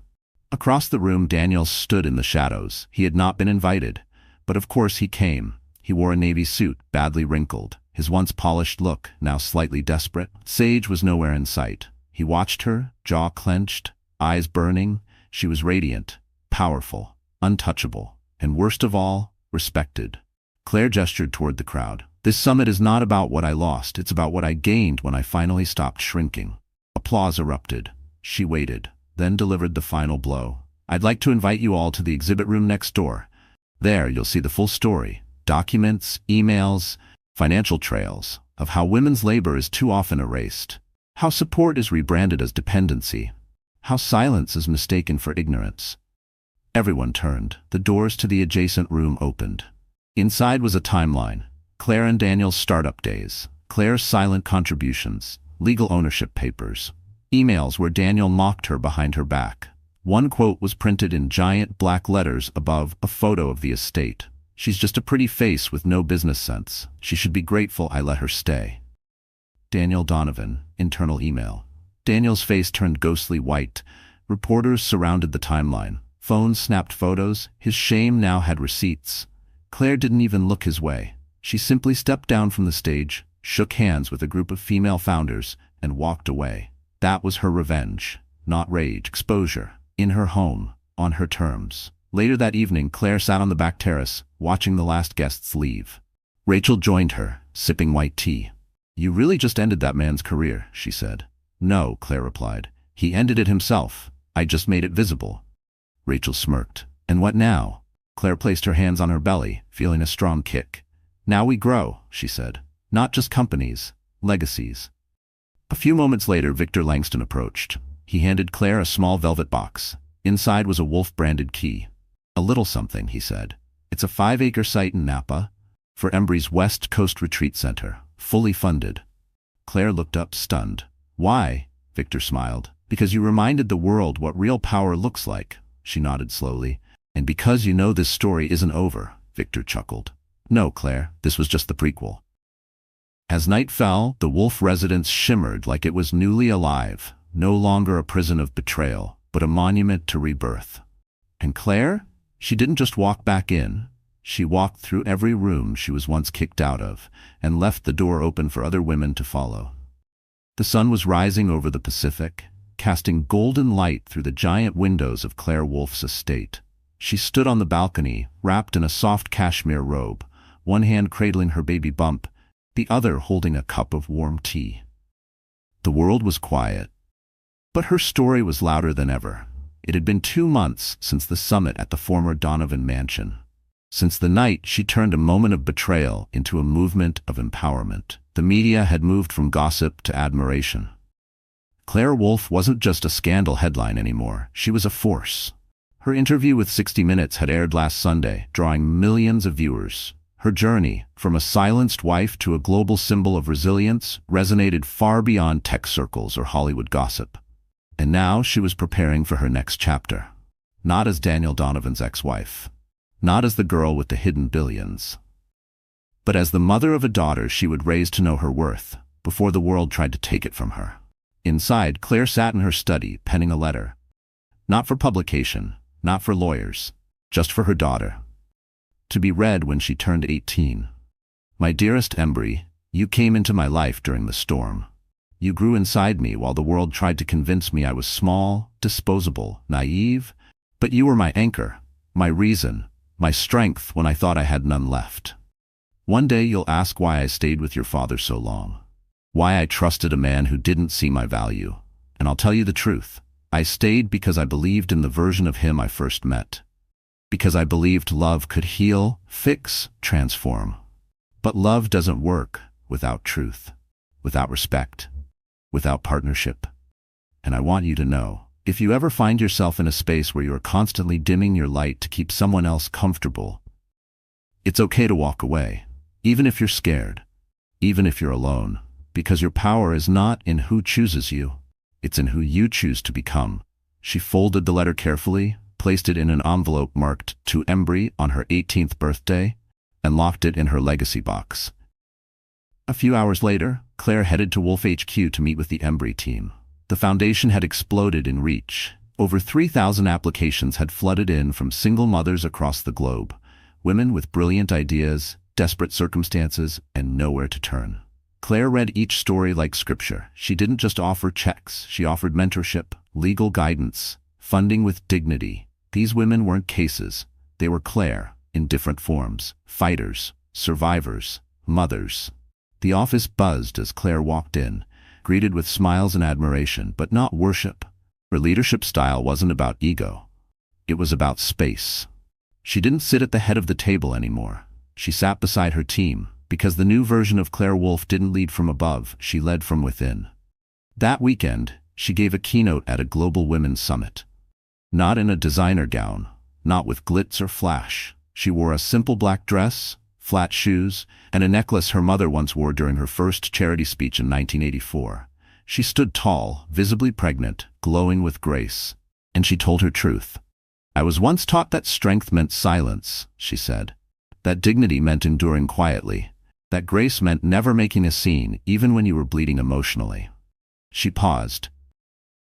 S1: Across the room, Daniel stood in the shadows. He had not been invited, but of course he came. He wore a navy suit, badly wrinkled, his once polished look now slightly desperate. Sage was nowhere in sight. He watched her, jaw clenched, eyes burning. She was radiant, powerful, untouchable, and worst of all, respected. Claire gestured toward the crowd. This summit is not about what I lost, it's about what I gained when I finally stopped shrinking. Applause erupted. She waited, then delivered the final blow. I'd like to invite you all to the exhibit room next door. There you'll see the full story. Documents, emails, financial trails of how women's labor is too often erased. How support is rebranded as dependency. How silence is mistaken for ignorance. Everyone turned. The doors to the adjacent room opened. Inside was a timeline. Claire and Daniel's startup days. Claire's silent contributions. Legal ownership papers. Emails where Daniel mocked her behind her back. One quote was printed in giant black letters above a photo of the estate. She's just a pretty face with no business sense. She should be grateful I let her stay. Daniel Donovan, internal email. Daniel's face turned ghostly white. Reporters surrounded the timeline. Phones snapped photos. His shame now had receipts. Claire didn't even look his way. She simply stepped down from the stage, shook hands with a group of female founders, and walked away. That was her revenge, not rage, exposure, in her home, on her terms. Later that evening, Claire sat on the back terrace, watching the last guests leave. Rachel joined her, sipping white tea. You really just ended that man's career, she said. No, Claire replied. He ended it himself. I just made it visible. Rachel smirked. And what now? Claire placed her hands on her belly, feeling a strong kick. Now we grow, she said. Not just companies, legacies. A few moments later, Victor Langston approached. He handed Claire a small velvet box. Inside was a wolf-branded key. A little something, he said. It's a 5-acre site in Napa for Embry's West Coast Retreat Center, fully funded. Claire looked up, stunned. Why? Victor smiled. Because you reminded the world what real power looks like, she nodded slowly. And because you know this story isn't over, Victor chuckled. No, Claire, this was just the prequel. As night fell, the wolf residence shimmered like it was newly alive, no longer a prison of betrayal, but a monument to rebirth. And Claire? She didn't just walk back in. She walked through every room she was once kicked out of, and left the door open for other women to follow. The sun was rising over the Pacific, casting golden light through the giant windows of Claire Wolfe's estate. She stood on the balcony, wrapped in a soft cashmere robe, one hand cradling her baby bump, the other holding a cup of warm tea. The world was quiet, but her story was louder than ever. It had been 2 months since the summit at the former Donovan mansion. Since the night she turned a moment of betrayal into a movement of empowerment. The media had moved from gossip to admiration. Claire Wolfe wasn't just a scandal headline anymore. She was a force. Her interview with 60 Minutes had aired last Sunday, drawing millions of viewers. Her journey, from a silenced wife to a global symbol of resilience, resonated far beyond tech circles or Hollywood gossip. And now she was preparing for her next chapter. Not as Daniel Donovan's ex-wife. Not as the girl with the hidden billions. But as the mother of a daughter she would raise to know her worth, before the world tried to take it from her. Inside, Claire sat in her study, penning a letter. Not for publication, not for lawyers, just for her daughter. To be read when she turned 18. My dearest Embry, you came into my life during the storm. You grew inside me while the world tried to convince me I was small, disposable, naive, but you were my anchor, my reason, my strength when I thought I had none left. One day you'll ask why I stayed with your father so long, why I trusted a man who didn't see my value, and I'll tell you the truth. I stayed because I believed in the version of him I first met. Because I believed love could heal, fix, transform. But love doesn't work without truth, without respect, without partnership. And I want you to know, if you ever find yourself in a space where you are constantly dimming your light to keep someone else comfortable, it's okay to walk away, even if you're scared, even if you're alone, because your power is not in who chooses you, it's in who you choose to become. She folded the letter carefully, placed it in an envelope marked "To Embry on her 18th birthday," and locked it in her legacy box. A few hours later, Claire headed to Wolf HQ to meet with the Embry team. The foundation had exploded in reach. Over 3,000 applications had flooded in from single mothers across the globe, women with brilliant ideas, desperate circumstances, and nowhere to turn. Claire read each story like scripture. She didn't just offer checks, she offered mentorship, legal guidance, funding with dignity. These women weren't cases. They were Claire, in different forms: fighters, survivors, mothers. The office buzzed as Claire walked in, greeted with smiles and admiration, but not worship. Her leadership style wasn't about ego. It was about space. She didn't sit at the head of the table anymore. She sat beside her team, because the new version of Claire Wolf didn't lead from above, she led from within. That weekend, she gave a keynote at a global women's summit. Not in a designer gown, not with glitz or flash. She wore a simple black dress, flat shoes, and a necklace her mother once wore during her first charity speech in 1984. She stood tall, visibly pregnant, glowing with grace, and she told her truth. "I was once taught that strength meant silence," she said. "That dignity meant enduring quietly. That grace meant never making a scene, even when you were bleeding emotionally." She paused.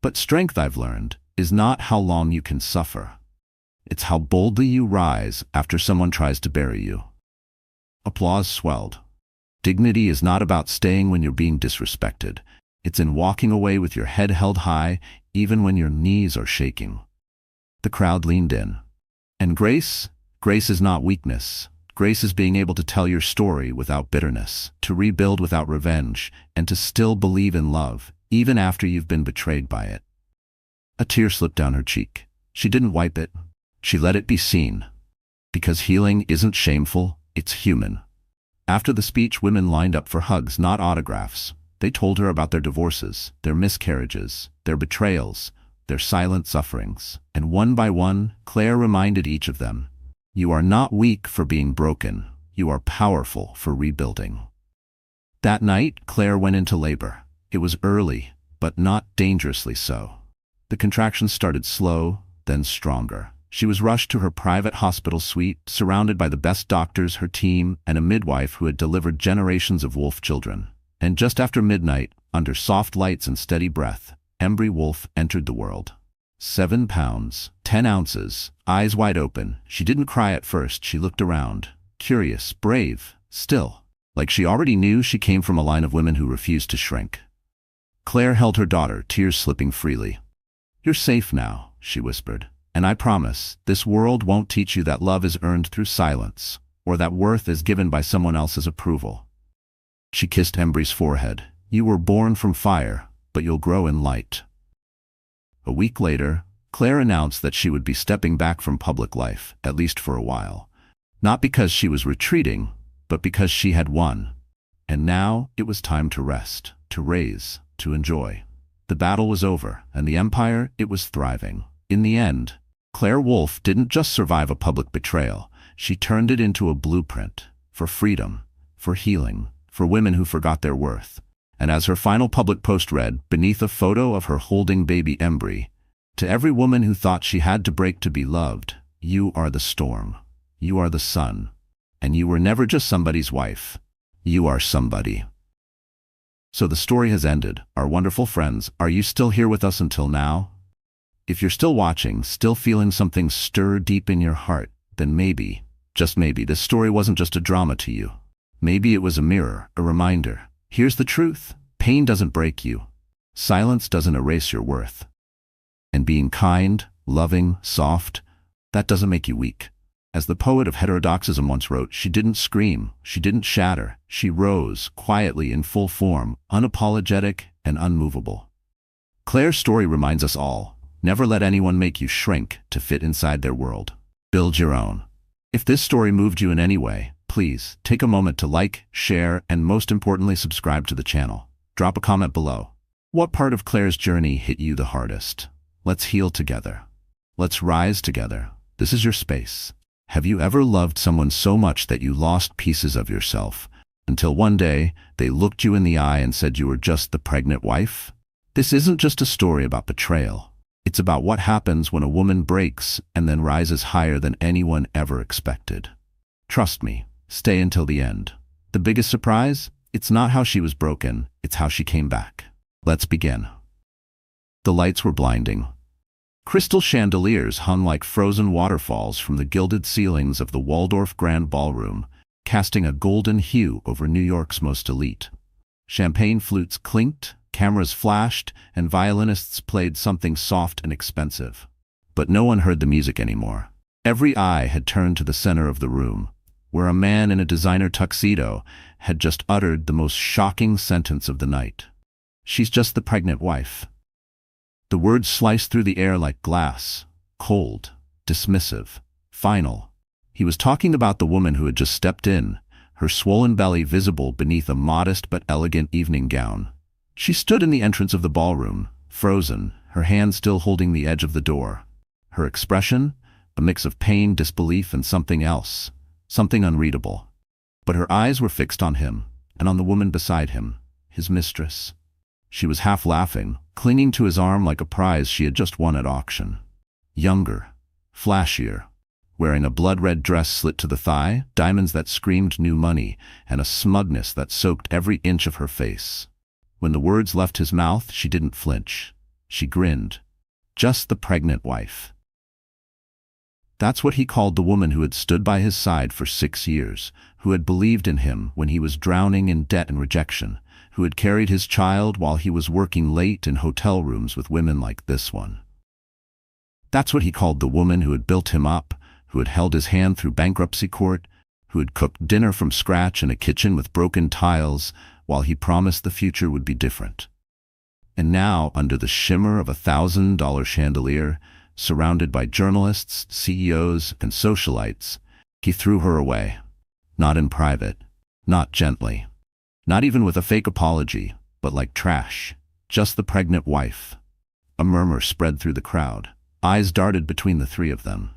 S1: "But strength, I've learned, is not how long you can suffer. It's how boldly you rise after someone tries to bury you." Applause swelled. Dignity is not about staying when you're being disrespected. It's in walking away with your head held high, even when your knees are shaking. The crowd leaned in. And grace? Grace is not weakness. Grace is being able to tell your story without bitterness, to rebuild without revenge, and to still believe in love, even after you've been betrayed by it. A tear slipped down her cheek. She didn't wipe it. She let it be seen. Because healing isn't shameful, it's human. After the speech, women lined up for hugs, not autographs. They told her about their divorces, their miscarriages, their betrayals, their silent sufferings. And one by one, Claire reminded each of them, "You are not weak for being broken. You are powerful for rebuilding." That night, Claire went into labor. It was early, but not dangerously so. The contractions started slow, then stronger. She was rushed to her private hospital suite, surrounded by the best doctors, her team, and a midwife who had delivered generations of wolf children. And just after midnight, under soft lights and steady breath, Embry Wolf entered the world. 7 pounds, 10 ounces, eyes wide open. She didn't cry at first. She looked around, curious, brave, still, like she already knew she came from a line of women who refused to shrink. Claire held her daughter, tears slipping freely. "You're safe now," she whispered. "And I promise, this world won't teach you that love is earned through silence, or that worth is given by someone else's approval." She kissed Embry's forehead. "You were born from fire, but you'll grow in light." A week later, Claire announced that she would be stepping back from public life, at least for a while. Not because she was retreating, but because she had won. And now it was time to rest, to raise, to enjoy. The battle was over, and the empire, it was thriving. In the end, Claire Wolf didn't just survive a public betrayal. She turned it into a blueprint for freedom, for healing, for women who forgot their worth. And as her final public post read, beneath a photo of her holding baby Embry, "To every woman who thought she had to break to be loved, you are the storm, you are the sun, and you were never just somebody's wife. You are somebody." So the story has ended. Our wonderful friends, are you still here with us until now? If you're still watching, still feeling something stir deep in your heart, then maybe, just maybe, this story wasn't just a drama to you. Maybe it was a mirror, a reminder. Here's the truth. Pain doesn't break you. Silence doesn't erase your worth. And being kind, loving, soft, that doesn't make you weak. As the poet of heterodoxism once wrote, she didn't scream, she didn't shatter, she rose, quietly in full form, unapologetic and unmovable. Claire's story reminds us all, never let anyone make you shrink to fit inside their world. Build your own. If this story moved you in any way, please take a moment to like, share, and most importantly, subscribe to the channel. Drop a comment below. What part of Claire's journey hit you the hardest? Let's heal together. Let's rise together. This is your space. Have you ever loved someone so much that you lost pieces of yourself, until one day they looked you in the eye and said you were just the pregnant wife? This isn't just a story about betrayal. It's about what happens when a woman breaks and then rises higher than anyone ever expected. Trust me, stay until the end. The biggest surprise? It's not how she was broken, it's how she came back. Let's begin. The lights were blinding. Crystal chandeliers hung like frozen waterfalls from the gilded ceilings of the Waldorf Grand Ballroom, casting a golden hue over New York's most elite. Champagne flutes clinked, cameras flashed, and violinists played something soft and expensive. But no one heard the music anymore. Every eye had turned to the center of the room, where a man in a designer tuxedo had just uttered the most shocking sentence of the night. "She's just the pregnant wife." The words sliced through the air like glass, cold, dismissive, final. He was talking about the woman who had just stepped in, her swollen belly visible beneath a modest but elegant evening gown. She stood in the entrance of the ballroom, frozen, her hand still holding the edge of the door. Her expression? A mix of pain, disbelief, and something else. Something unreadable. But her eyes were fixed on him, and on the woman beside him, his mistress. She was half laughing, clinging to his arm like a prize she had just won at auction. Younger, flashier, wearing a blood-red dress slit to the thigh, diamonds that screamed new money, and a smugness that soaked every inch of her face. When the words left his mouth, she didn't flinch. She grinned. Just the pregnant wife. That's what he called the woman who had stood by his side for 6 years, who had believed in him when he was drowning in debt and rejection, who had carried his child while he was working late in hotel rooms with women like this one. That's what he called the woman who had built him up, who had held his hand through bankruptcy court, who had cooked dinner from scratch in a kitchen with broken tiles, while he promised the future would be different. And now, under the shimmer of $1,000 chandelier, surrounded by journalists, CEOs, and socialites, he threw her away. Not in private, not gently, not even with a fake apology, but like trash. Just the pregnant wife. A murmur spread through the crowd. Eyes darted between the three of them.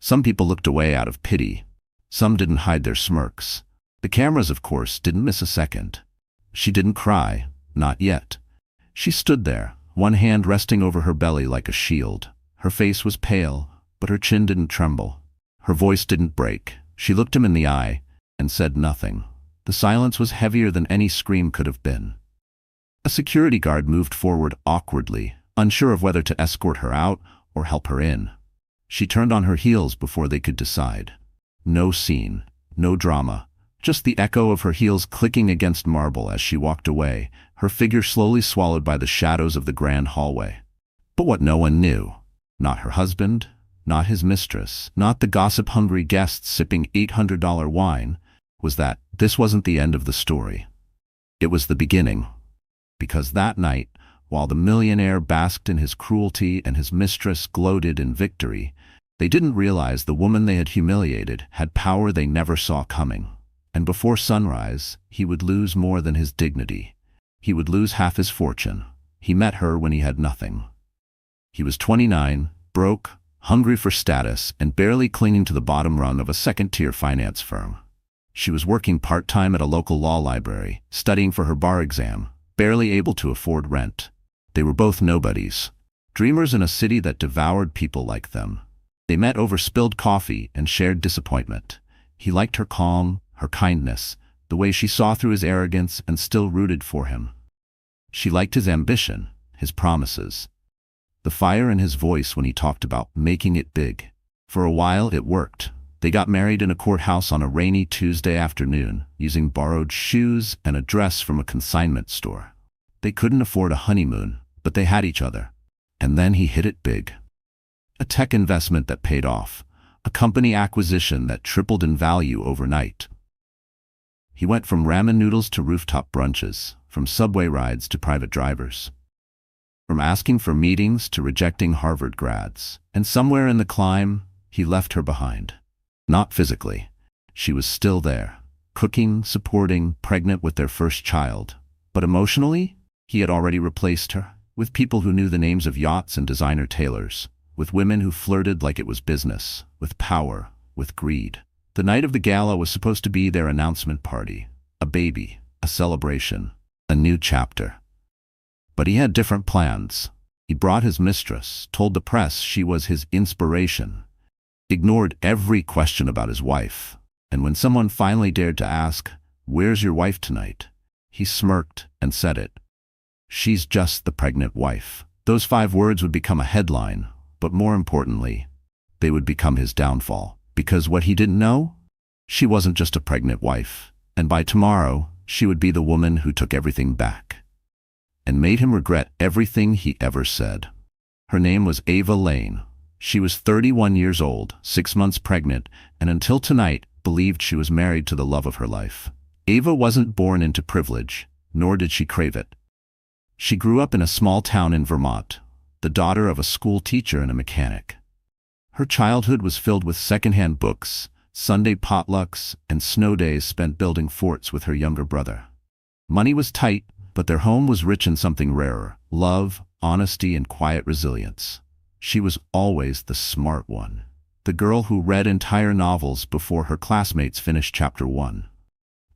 S1: Some people looked away out of pity. Some didn't hide their smirks. The cameras, of course, didn't miss a second. She didn't cry, not yet. She stood there, one hand resting over her belly like a shield. Her face was pale, but her chin didn't tremble. Her voice didn't break. She looked him in the eye and said nothing. The silence was heavier than any scream could have been. A security guard moved forward awkwardly, unsure of whether to escort her out or help her in. She turned on her heels before they could decide. No scene, no drama, just the echo of her heels clicking against marble as she walked away, her figure slowly swallowed by the shadows of the grand hallway. But what no one knew, not her husband, not his mistress, not the gossip-hungry guests sipping $800 wine, was that this wasn't the end of the story. It was the beginning. Because that night, while the millionaire basked in his cruelty and his mistress gloated in victory, they didn't realize the woman they had humiliated had power they never saw coming. And before sunrise, he would lose more than his dignity. He would lose half his fortune. He met her when he had nothing. He was 29, broke, hungry for status, and barely clinging to the bottom rung of a second-tier finance firm. She was working part-time at a local law library, studying for her bar exam, barely able to afford rent. They were both nobodies, dreamers in a city that devoured people like them. They met over spilled coffee and shared disappointment. He liked her calm, her kindness, the way she saw through his arrogance and still rooted for him. She liked his ambition, his promises, the fire in his voice when he talked about making it big. For a while it worked. They got married in a courthouse on a rainy Tuesday afternoon, using borrowed shoes and a dress from a consignment store. They couldn't afford a honeymoon, but they had each other. And then he hit it big. A tech investment that paid off, a company acquisition that tripled in value overnight. He went from ramen noodles to rooftop brunches, from subway rides to private drivers, from asking for meetings to rejecting Harvard grads. And somewhere in the climb, he left her behind. Not physically. She was still there, cooking, supporting, pregnant with their first child. But emotionally, he had already replaced her, with people who knew the names of yachts and designer tailors, with women who flirted like it was business, with power, with greed. The night of the gala was supposed to be their announcement party, a baby, a celebration, a new chapter. But he had different plans. He brought his mistress, told the press she was his inspiration, ignored every question about his wife, and when someone finally dared to ask, "Where's your wife tonight?" he smirked and said it. "She's just the pregnant wife." Those 5 words would become a headline, but more importantly, they would become his downfall. Because what he didn't know? She wasn't just a pregnant wife, and by tomorrow, she would be the woman who took everything back and made him regret everything he ever said. Her name was Ava Lane. She was 31 years old, 6 months pregnant, and until tonight believed she was married to the love of her life. Ava wasn't born into privilege, nor did she crave it. She grew up in a small town in Vermont, the daughter of a school teacher and a mechanic. Her childhood was filled with secondhand books, Sunday potlucks, and snow days spent building forts with her younger brother. Money was tight, but their home was rich in something rarer: love, honesty, and quiet resilience. She was always the smart one, the girl who read entire novels before her classmates finished chapter 1.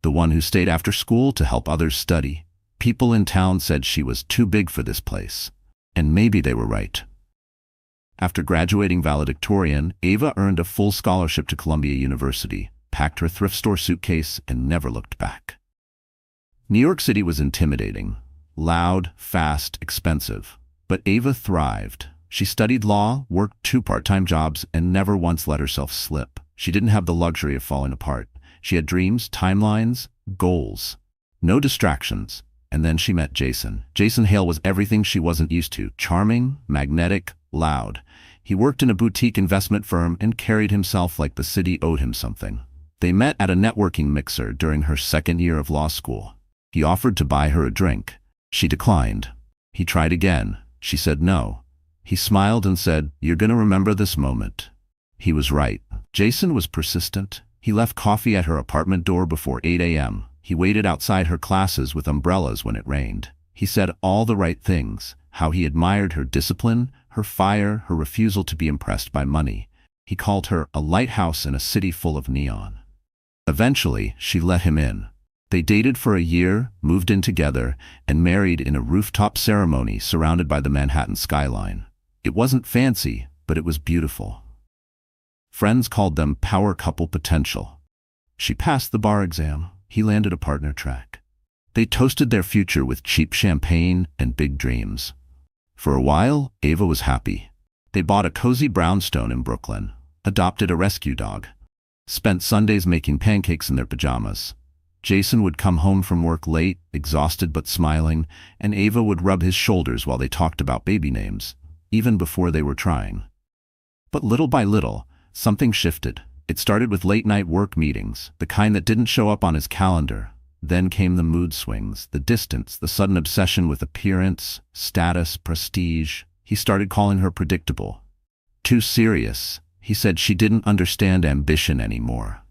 S1: The one who stayed after school to help others study. People in town said she was too big for this place, and maybe they were right. After graduating valedictorian, Ava earned a full scholarship to Columbia University, packed her thrift store suitcase, and never looked back. New York City was intimidating, loud, fast, expensive, but Ava thrived. She studied law, worked 2 part-time jobs, and never once let herself slip. She didn't have the luxury of falling apart. She had dreams, timelines, goals, no distractions. And then she met Jason. Jason Hale was everything she wasn't used to: charming, magnetic, loud. He worked in a boutique investment firm and carried himself like the city owed him something. They met at a networking mixer during her 2nd year of law school. He offered to buy her a drink. She declined. He tried again. She said no. He smiled and said, "You're gonna remember this moment." He was right. Jason was persistent. He left coffee at her apartment door before 8 a.m. He waited outside her classes with umbrellas when it rained. He said all the right things: how he admired her discipline, her fire, her refusal to be impressed by money. He called her a lighthouse in a city full of neon. Eventually, she let him in. They dated for a year, moved in together, and married in a rooftop ceremony surrounded by the Manhattan skyline. It wasn't fancy, but it was beautiful. Friends called them power couple potential. She passed the bar exam. He landed a partner track. They toasted their future with cheap champagne and big dreams. For a while, Ava was happy. They bought a cozy brownstone in Brooklyn, adopted a rescue dog, spent Sundays making pancakes in their pajamas. Jason would come home from work late, exhausted but smiling, and Ava would rub his shoulders while they talked about baby names, even before they were trying. But little by little, something shifted. It started with late-night work meetings, the kind that didn't show up on his calendar. Then came the mood swings, the distance, the sudden obsession with appearance, status, prestige. He started calling her predictable. Too serious. He said she didn't understand ambition anymore.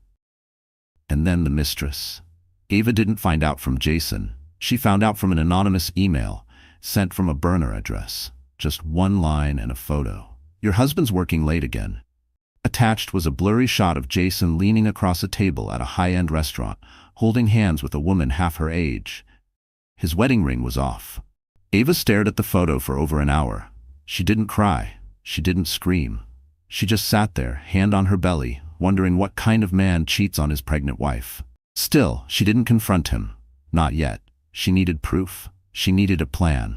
S1: And then the mistress. Ava didn't find out from Jason. She found out from an anonymous email, sent from a burner address. Just one line and a photo. "Your husband's working late again." Attached was a blurry shot of Jason leaning across a table at a high-end restaurant, holding hands with a woman half her age. His wedding ring was off. Ava stared at the photo for over an hour. She didn't cry. She didn't scream. She just sat there, hand on her belly, wondering what kind of man cheats on his pregnant wife. Still, she didn't confront him. Not yet. She needed proof. She needed a plan.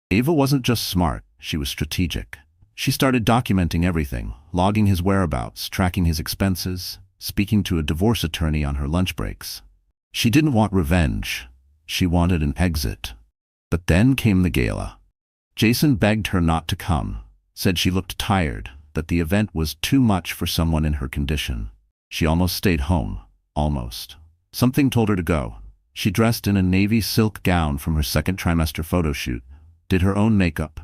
S1: Ava wasn't just smart, she was strategic. She started documenting everything, logging his whereabouts, tracking his expenses, speaking to a divorce attorney on her lunch breaks. She didn't want revenge. She wanted an exit. But then came the gala. Jason begged her not to come, said she looked tired, that the event was too much for someone in her condition. She almost stayed home. Almost. Something told her to go. She dressed in a navy silk gown from her 2nd trimester photo shoot, did her own makeup,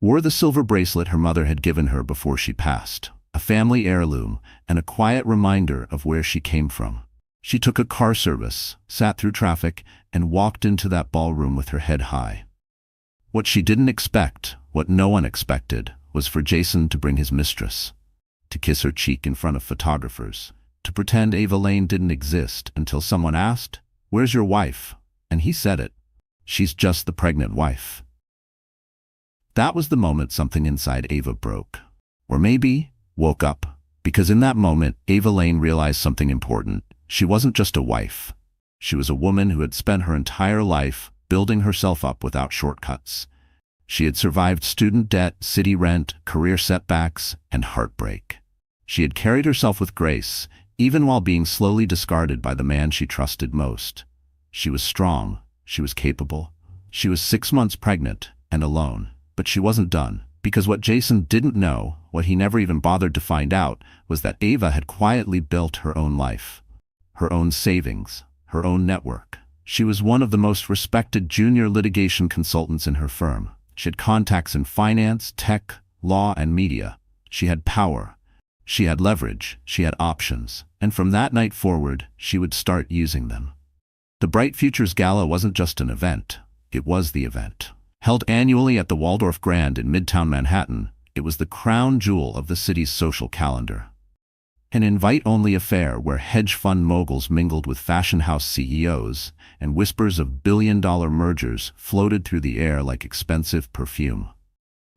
S1: wore the silver bracelet her mother had given her before she passed, a family heirloom and a quiet reminder of where she came from. She took a car service, sat through traffic, and walked into that ballroom with her head high. What she didn't expect, what no one expected, was for Jason to bring his mistress, to kiss her cheek in front of photographers, to pretend Ava Lane didn't exist until someone asked, "Where's your wife?" And he said it. "She's just the pregnant wife." That was the moment something inside Ava broke. Or maybe woke up. Because in that moment, Ava Lane realized something important. She wasn't just a wife. She was a woman who had spent her entire life building herself up without shortcuts. She had survived student debt, city rent, career setbacks, and heartbreak. She had carried herself with grace, even while being slowly discarded by the man she trusted most. She was strong. She was capable. She was 6 months pregnant and alone. But she wasn't done. Because what Jason didn't know, what he never even bothered to find out, was that Ava had quietly built her own life. Her own savings. Her own network. She was one of the most respected junior litigation consultants in her firm. She had contacts in finance, tech, law, and media. She had power. She had leverage. She had options. And from that night forward, she would start using them. The Bright Futures Gala wasn't just an event. It was the event. Held annually at the Waldorf Grand in Midtown Manhattan, it was the crown jewel of the city's social calendar. An invite-only affair where hedge fund moguls mingled with fashion house CEOs, and whispers of billion-dollar mergers floated through the air like expensive perfume.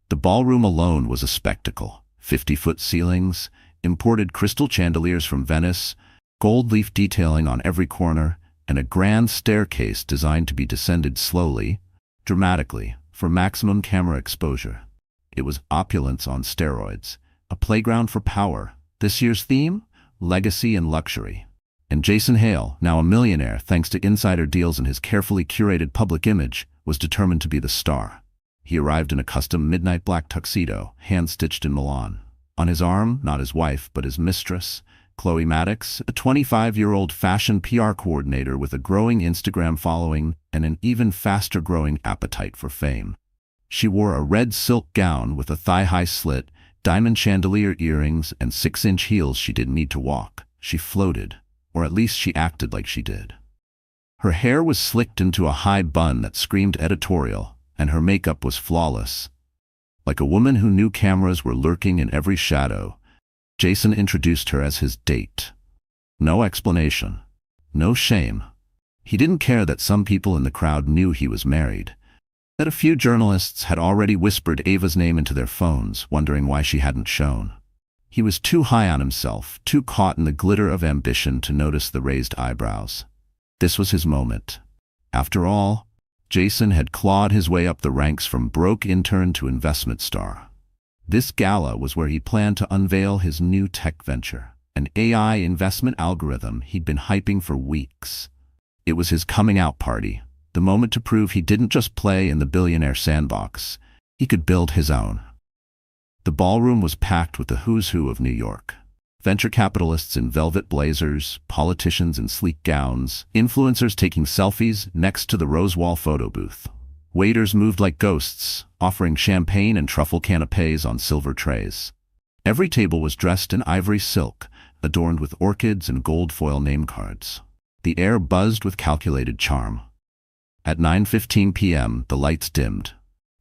S1: The ballroom alone was a spectacle. 50-foot ceilings, imported crystal chandeliers from Venice, gold leaf detailing on every corner, and a grand staircase designed to be descended slowly, dramatically, for maximum camera exposure. It was opulence on steroids, a playground for power. This year's theme? Legacy and luxury. And Jason Hale, now a millionaire thanks to insider deals and his carefully curated public image, was determined to be the star. He arrived in a custom midnight black tuxedo, hand-stitched in Milan. On his arm, not his wife, but his mistress, Chloe Maddox, a 25-year-old fashion PR coordinator with a growing Instagram following and an even faster-growing appetite for fame. She wore a red silk gown with a thigh-high slit, diamond chandelier earrings, and 6-inch heels. She didn't need to walk. She floated, or at least she acted like she did. Her hair was slicked into a high bun that screamed editorial, and her makeup was flawless. Like a woman who knew cameras were lurking in every shadow, Jason introduced her as his date. No explanation. No shame. He didn't care that some people in the crowd knew he was married, that a few journalists had already whispered Ava's name into their phones, wondering why she hadn't shown. He was too high on himself, too caught in the glitter of ambition to notice the raised eyebrows. This was his moment. After all, Jason had clawed his way up the ranks from broke intern to investment star. This gala was where he planned to unveil his new tech venture, an AI investment algorithm he'd been hyping for weeks. It was his coming out party. The moment to prove he didn't just play in the billionaire sandbox, he could build his own. The ballroom was packed with the who's who of New York. Venture capitalists in velvet blazers, politicians in sleek gowns, influencers taking selfies next to the Rosewall photo booth. Waiters moved like ghosts, offering champagne and truffle canapés on silver trays. Every table was dressed in ivory silk, adorned with orchids and gold foil name cards. The air buzzed with calculated charm. At 9:15 p.m., the lights dimmed.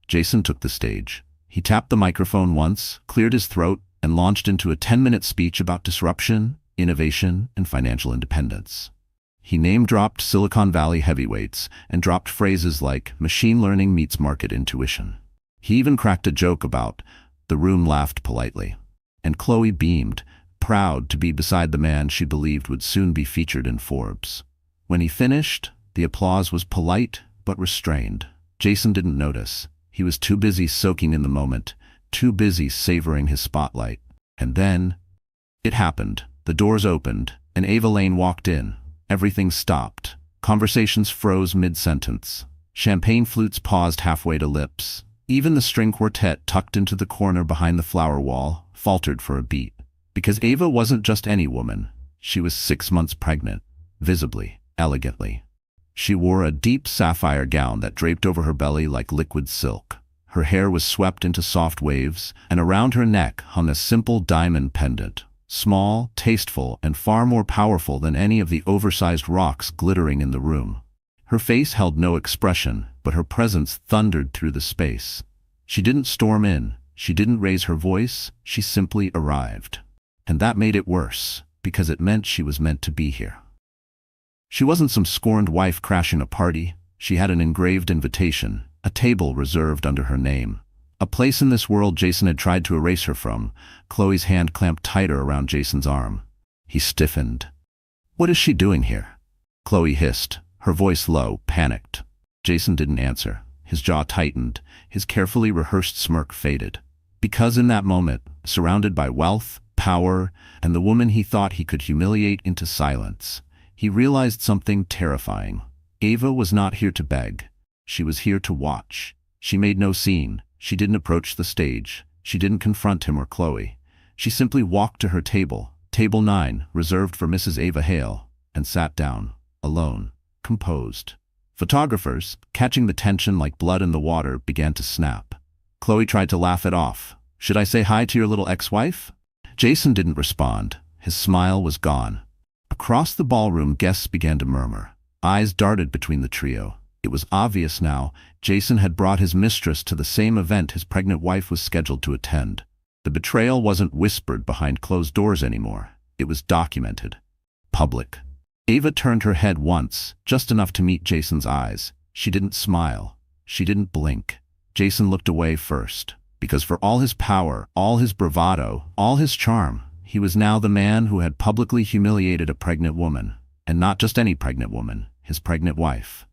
S1: Jason took the stage. He tapped the microphone once, cleared his throat, and launched into a 10-minute speech about disruption, innovation, and financial independence. He name-dropped Silicon Valley heavyweights and dropped phrases like machine learning meets market intuition. He even cracked a joke about the room laughed politely. And Chloe beamed, proud to be beside the man she believed would soon be featured in Forbes. When he finished, the applause was polite but restrained. Jason didn't notice. He was too busy soaking in the moment, too busy savoring his spotlight. And then, it happened. The doors opened, and Ava Lane walked in. Everything stopped. Conversations froze mid-sentence. Champagne flutes paused halfway to lips. Even the string quartet tucked into the corner behind the flower wall faltered for a beat. Because Ava wasn't just any woman. She was 6 months pregnant, visibly, elegantly. She wore a deep sapphire gown that draped over her belly like liquid silk. Her hair was swept into soft waves, and around her neck hung a simple diamond pendant, small, tasteful, and far more powerful than any of the oversized rocks glittering in the room. Her face held no expression, but her presence thundered through the space. She didn't storm in, she didn't raise her voice, she simply arrived. And that made it worse, because it meant she was meant to be here. She wasn't some scorned wife crashing a party. She had an engraved invitation, a table reserved under her name. A place in this world Jason had tried to erase her from. Chloe's hand clamped tighter around Jason's arm. He stiffened. "What is she doing here?" Chloe hissed, her voice low, panicked. Jason didn't answer. His jaw tightened, his carefully rehearsed smirk faded. Because in that moment, surrounded by wealth, power, and the woman he thought he could humiliate into silence, he realized something terrifying. Ava was not here to beg. She was here to watch. She made no scene. She didn't approach the stage. She didn't confront him or Chloe. She simply walked to her table, table 9, reserved for Mrs. Ava Hale, and sat down, alone, composed. Photographers, catching the tension like blood in the water, began to snap. Chloe tried to laugh it off. "Should I say hi to your little ex-wife?" Jason didn't respond. His smile was gone. Across the ballroom, guests began to murmur. Eyes darted between the trio. It was obvious now. Jason had brought his mistress to the same event his pregnant wife was scheduled to attend. The betrayal wasn't whispered behind closed doors anymore. It was documented. Public. Ava turned her head once, just enough to meet Jason's eyes. She didn't smile. She didn't blink. Jason looked away first, because for all his power, all his bravado, all his charm, he was now the man who had publicly humiliated a pregnant woman. And not just any pregnant woman, his pregnant wife.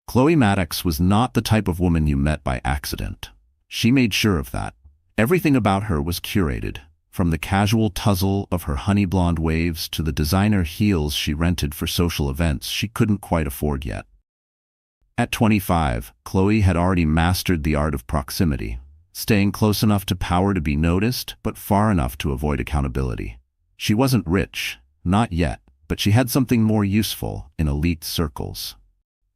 S1: Chloe Maddox was not the type of woman you met by accident. She made sure of that. Everything about her was curated, from the casual tussle of her honey blonde waves to the designer heels she rented for social events she couldn't quite afford yet. At 25, Chloe had already mastered the art of proximity, staying close enough to power to be noticed, but far enough to avoid accountability. She wasn't rich, not yet, but she had something more useful in elite circles.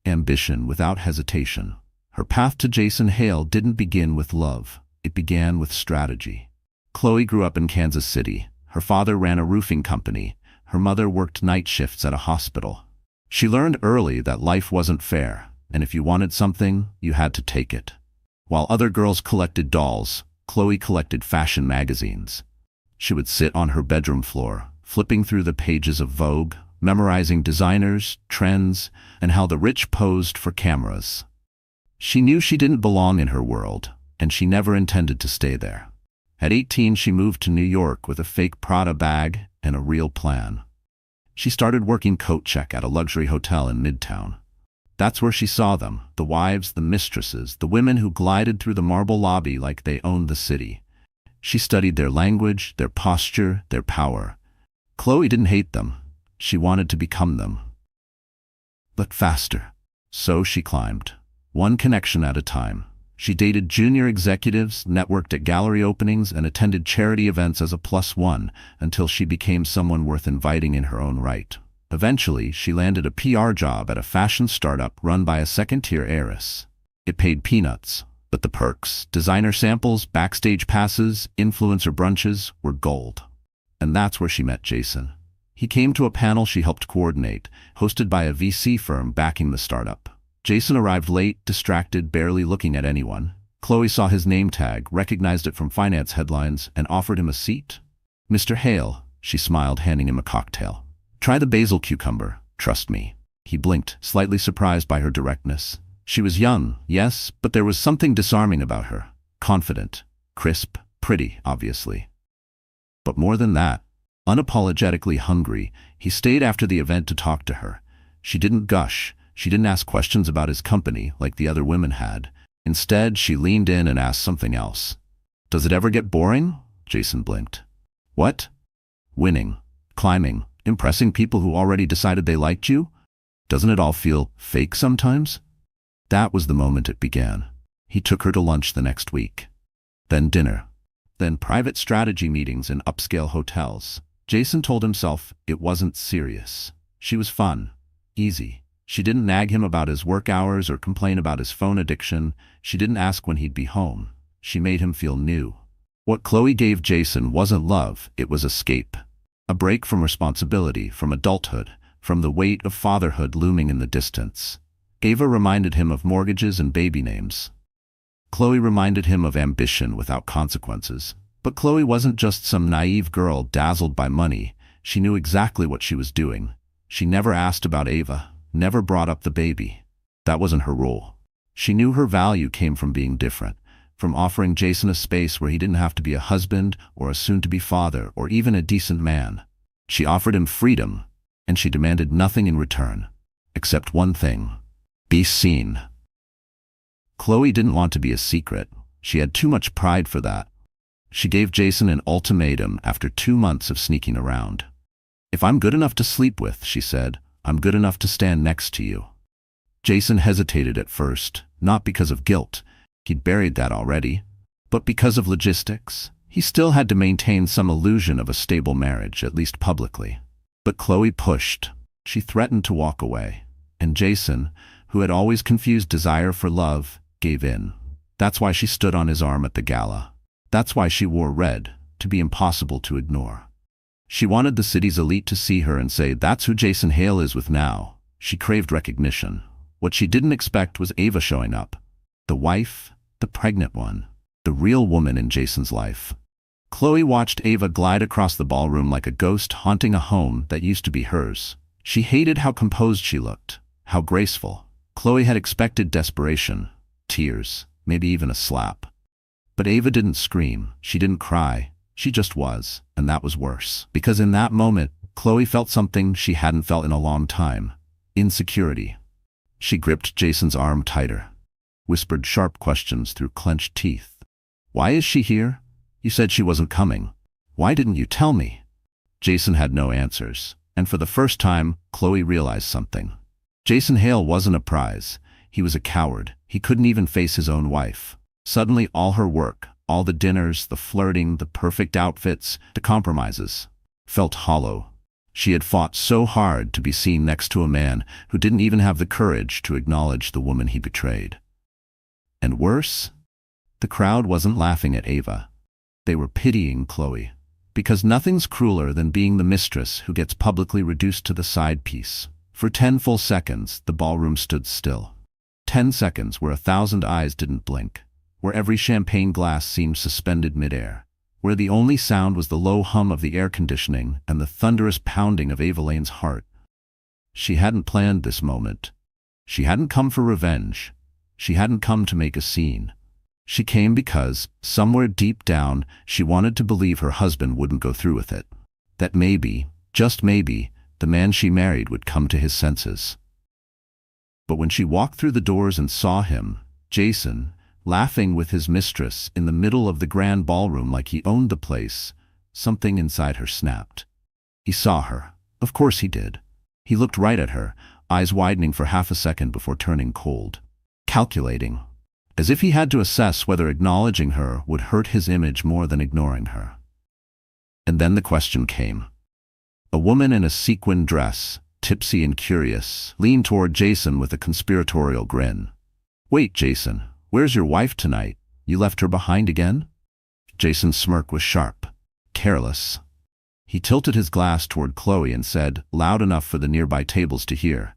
S1: Ambition without hesitation. Her path to Jason Hale didn't begin with love. It began with strategy. Chloe grew up in Kansas City. Her father ran a roofing company. Her mother worked night shifts at a hospital. She learned early that life wasn't fair, and if you wanted something, you had to take it. While other girls collected dolls, Chloe collected fashion magazines. She would sit on her bedroom floor, flipping through the pages of Vogue, memorizing designers, trends, and how the rich posed for cameras. She knew she didn't belong in her world, and she never intended to stay there. At 18, she moved to New York with a fake Prada bag and a real plan. She started working coat check at a luxury hotel in Midtown. That's where she saw them, the wives, the mistresses, the women who glided through the marble lobby like they owned the city. She studied their language, their posture, their power. Chloe didn't hate them. She wanted to become them. But faster. So she climbed, one connection at a time. She dated junior executives, networked at gallery openings, and attended charity events as a +1 until she became someone worth inviting in her own right. Eventually, she landed a PR job at a fashion startup run by a second-tier heiress. It paid peanuts, but the perks, designer samples, backstage passes, influencer brunches, were gold. And that's where she met Jason. He came to a panel she helped coordinate, hosted by a VC firm backing the startup. Jason arrived late, distracted, barely looking at anyone. Chloe saw his name tag, recognized it from finance headlines, and offered him a seat. "Mr. Hale," she smiled, handing him a cocktail. "Try the basil cucumber, trust me." He blinked, slightly surprised by her directness. She was young, yes, but there was something disarming about her. Confident, crisp, pretty, obviously. But more than that, unapologetically hungry, he stayed after the event to talk to her. She didn't gush. She didn't ask questions about his company like the other women had. Instead, she leaned in and asked something else. "Does it ever get boring?" Jason blinked. "What?" "Winning, climbing, impressing people who already decided they liked you? Doesn't it all feel fake sometimes?" That was the moment it began. He took her to lunch the next week. Then dinner. Then private strategy meetings in upscale hotels. Jason told himself it wasn't serious. She was fun, easy. She didn't nag him about his work hours or complain about his phone addiction. She didn't ask when he'd be home. She made him feel new. What Chloe gave Jason wasn't love, it was escape. A break from responsibility, from adulthood, from the weight of fatherhood looming in the distance. Ava reminded him of mortgages and baby names. Chloe reminded him of ambition without consequences. But Chloe wasn't just some naive girl dazzled by money. She knew exactly what she was doing. She never asked about Ava, never brought up the baby. That wasn't her role. She knew her value came from being different, from offering Jason a space where he didn't have to be a husband or a soon-to-be father or even a decent man. She offered him freedom, and she demanded nothing in return, except one thing: be seen. Chloe didn't want to be a secret. She had too much pride for that. She gave Jason an ultimatum after 2 months of sneaking around. "If I'm good enough to sleep with," she said, "I'm good enough to stand next to you." Jason hesitated at first, not because of guilt. He'd buried that already, but because of logistics. He still had to maintain some illusion of a stable marriage, at least publicly. But Chloe pushed. She threatened to walk away. And Jason, who had always confused desire for love, gave in. That's why she stood on his arm at the gala. That's why she wore red, to be impossible to ignore. She wanted the city's elite to see her and say, "That's who Jason Hale is with now." She craved recognition. What she didn't expect was Ava showing up. The wife, the pregnant one, the real woman in Jason's life. Chloe watched Ava glide across the ballroom like a ghost haunting a home that used to be hers. She hated how composed she looked, how graceful. Chloe had expected desperation, tears, maybe even a slap. But Ava didn't scream, she didn't cry, she just was, and that was worse. Because in that moment, Chloe felt something she hadn't felt in a long time: insecurity. She gripped Jason's arm tighter, whispered sharp questions through clenched teeth. "Why is she here? You said she wasn't coming. Why didn't you tell me?" Jason had no answers, and for the first time, Chloe realized something. Jason Hale wasn't a prize. He was a coward. He couldn't even face his own wife. Suddenly, all her work, all the dinners, the flirting, the perfect outfits, the compromises, felt hollow. She had fought so hard to be seen next to a man who didn't even have the courage to acknowledge the woman he betrayed. And worse, the crowd wasn't laughing at Ava. They were pitying Chloe. Because nothing's crueler than being the mistress who gets publicly reduced to the side piece. For 10 full seconds, the ballroom stood still. 10 seconds where 1,000 eyes didn't blink, where every champagne glass seemed suspended midair, where the only sound was the low hum of the air conditioning and the thunderous pounding of Ava Lane's heart. She hadn't planned this moment. She hadn't come for revenge. She hadn't come to make a scene. She came because, somewhere deep down, she wanted to believe her husband wouldn't go through with it. That maybe, just maybe, the man she married would come to his senses. But when she walked through the doors and saw him, Jason, laughing with his mistress in the middle of the grand ballroom like he owned the place, something inside her snapped. He saw her. Of course he did. He looked right at her, eyes widening for half a second before turning cold. Calculating. As if he had to assess whether acknowledging her would hurt his image more than ignoring her. And then the question came. A woman in a sequin dress, tipsy and curious, leaned toward Jason with a conspiratorial grin. "Wait, Jason, where's your wife tonight? You left her behind again?" Jason's smirk was sharp, careless. He tilted his glass toward Chloe and said, loud enough for the nearby tables to hear,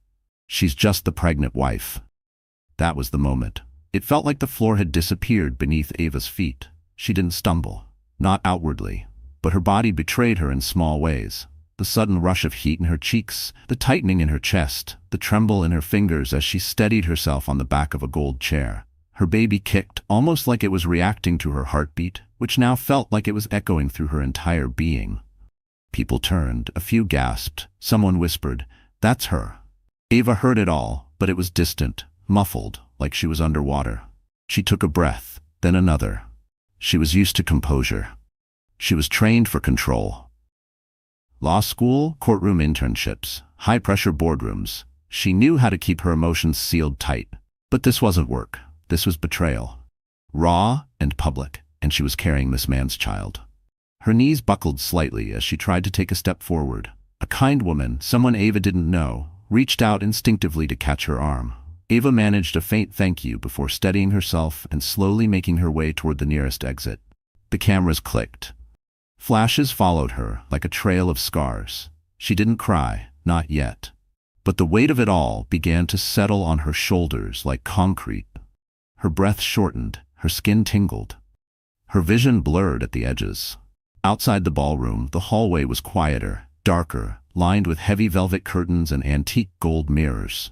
S1: "She's just the pregnant wife." That was the moment. It felt like the floor had disappeared beneath Ava's feet. She didn't stumble, not outwardly, but her body betrayed her in small ways. The sudden rush of heat in her cheeks, the tightening in her chest, the tremble in her fingers as she steadied herself on the back of a gold chair. Her baby kicked, almost like it was reacting to her heartbeat, which now felt like it was echoing through her entire being. People turned, a few gasped, someone whispered, "That's her." Ava heard it all, but it was distant, muffled, like she was underwater. She took a breath, then another. She was used to composure. She was trained for control. Law school, courtroom internships, high-pressure boardrooms. She knew how to keep her emotions sealed tight. But this wasn't work. This was betrayal. Raw and public, and she was carrying this man's child. Her knees buckled slightly as she tried to take a step forward. A kind woman, someone Ava didn't know, reached out instinctively to catch her arm. Ava managed a faint thank you before steadying herself and slowly making her way toward the nearest exit. The cameras clicked. Flashes followed her like a trail of scars. She didn't cry, not yet. But the weight of it all began to settle on her shoulders like concrete. Her breath shortened, her skin tingled. Her vision blurred at the edges. Outside the ballroom, the hallway was quieter, darker, lined with heavy velvet curtains and antique gold mirrors.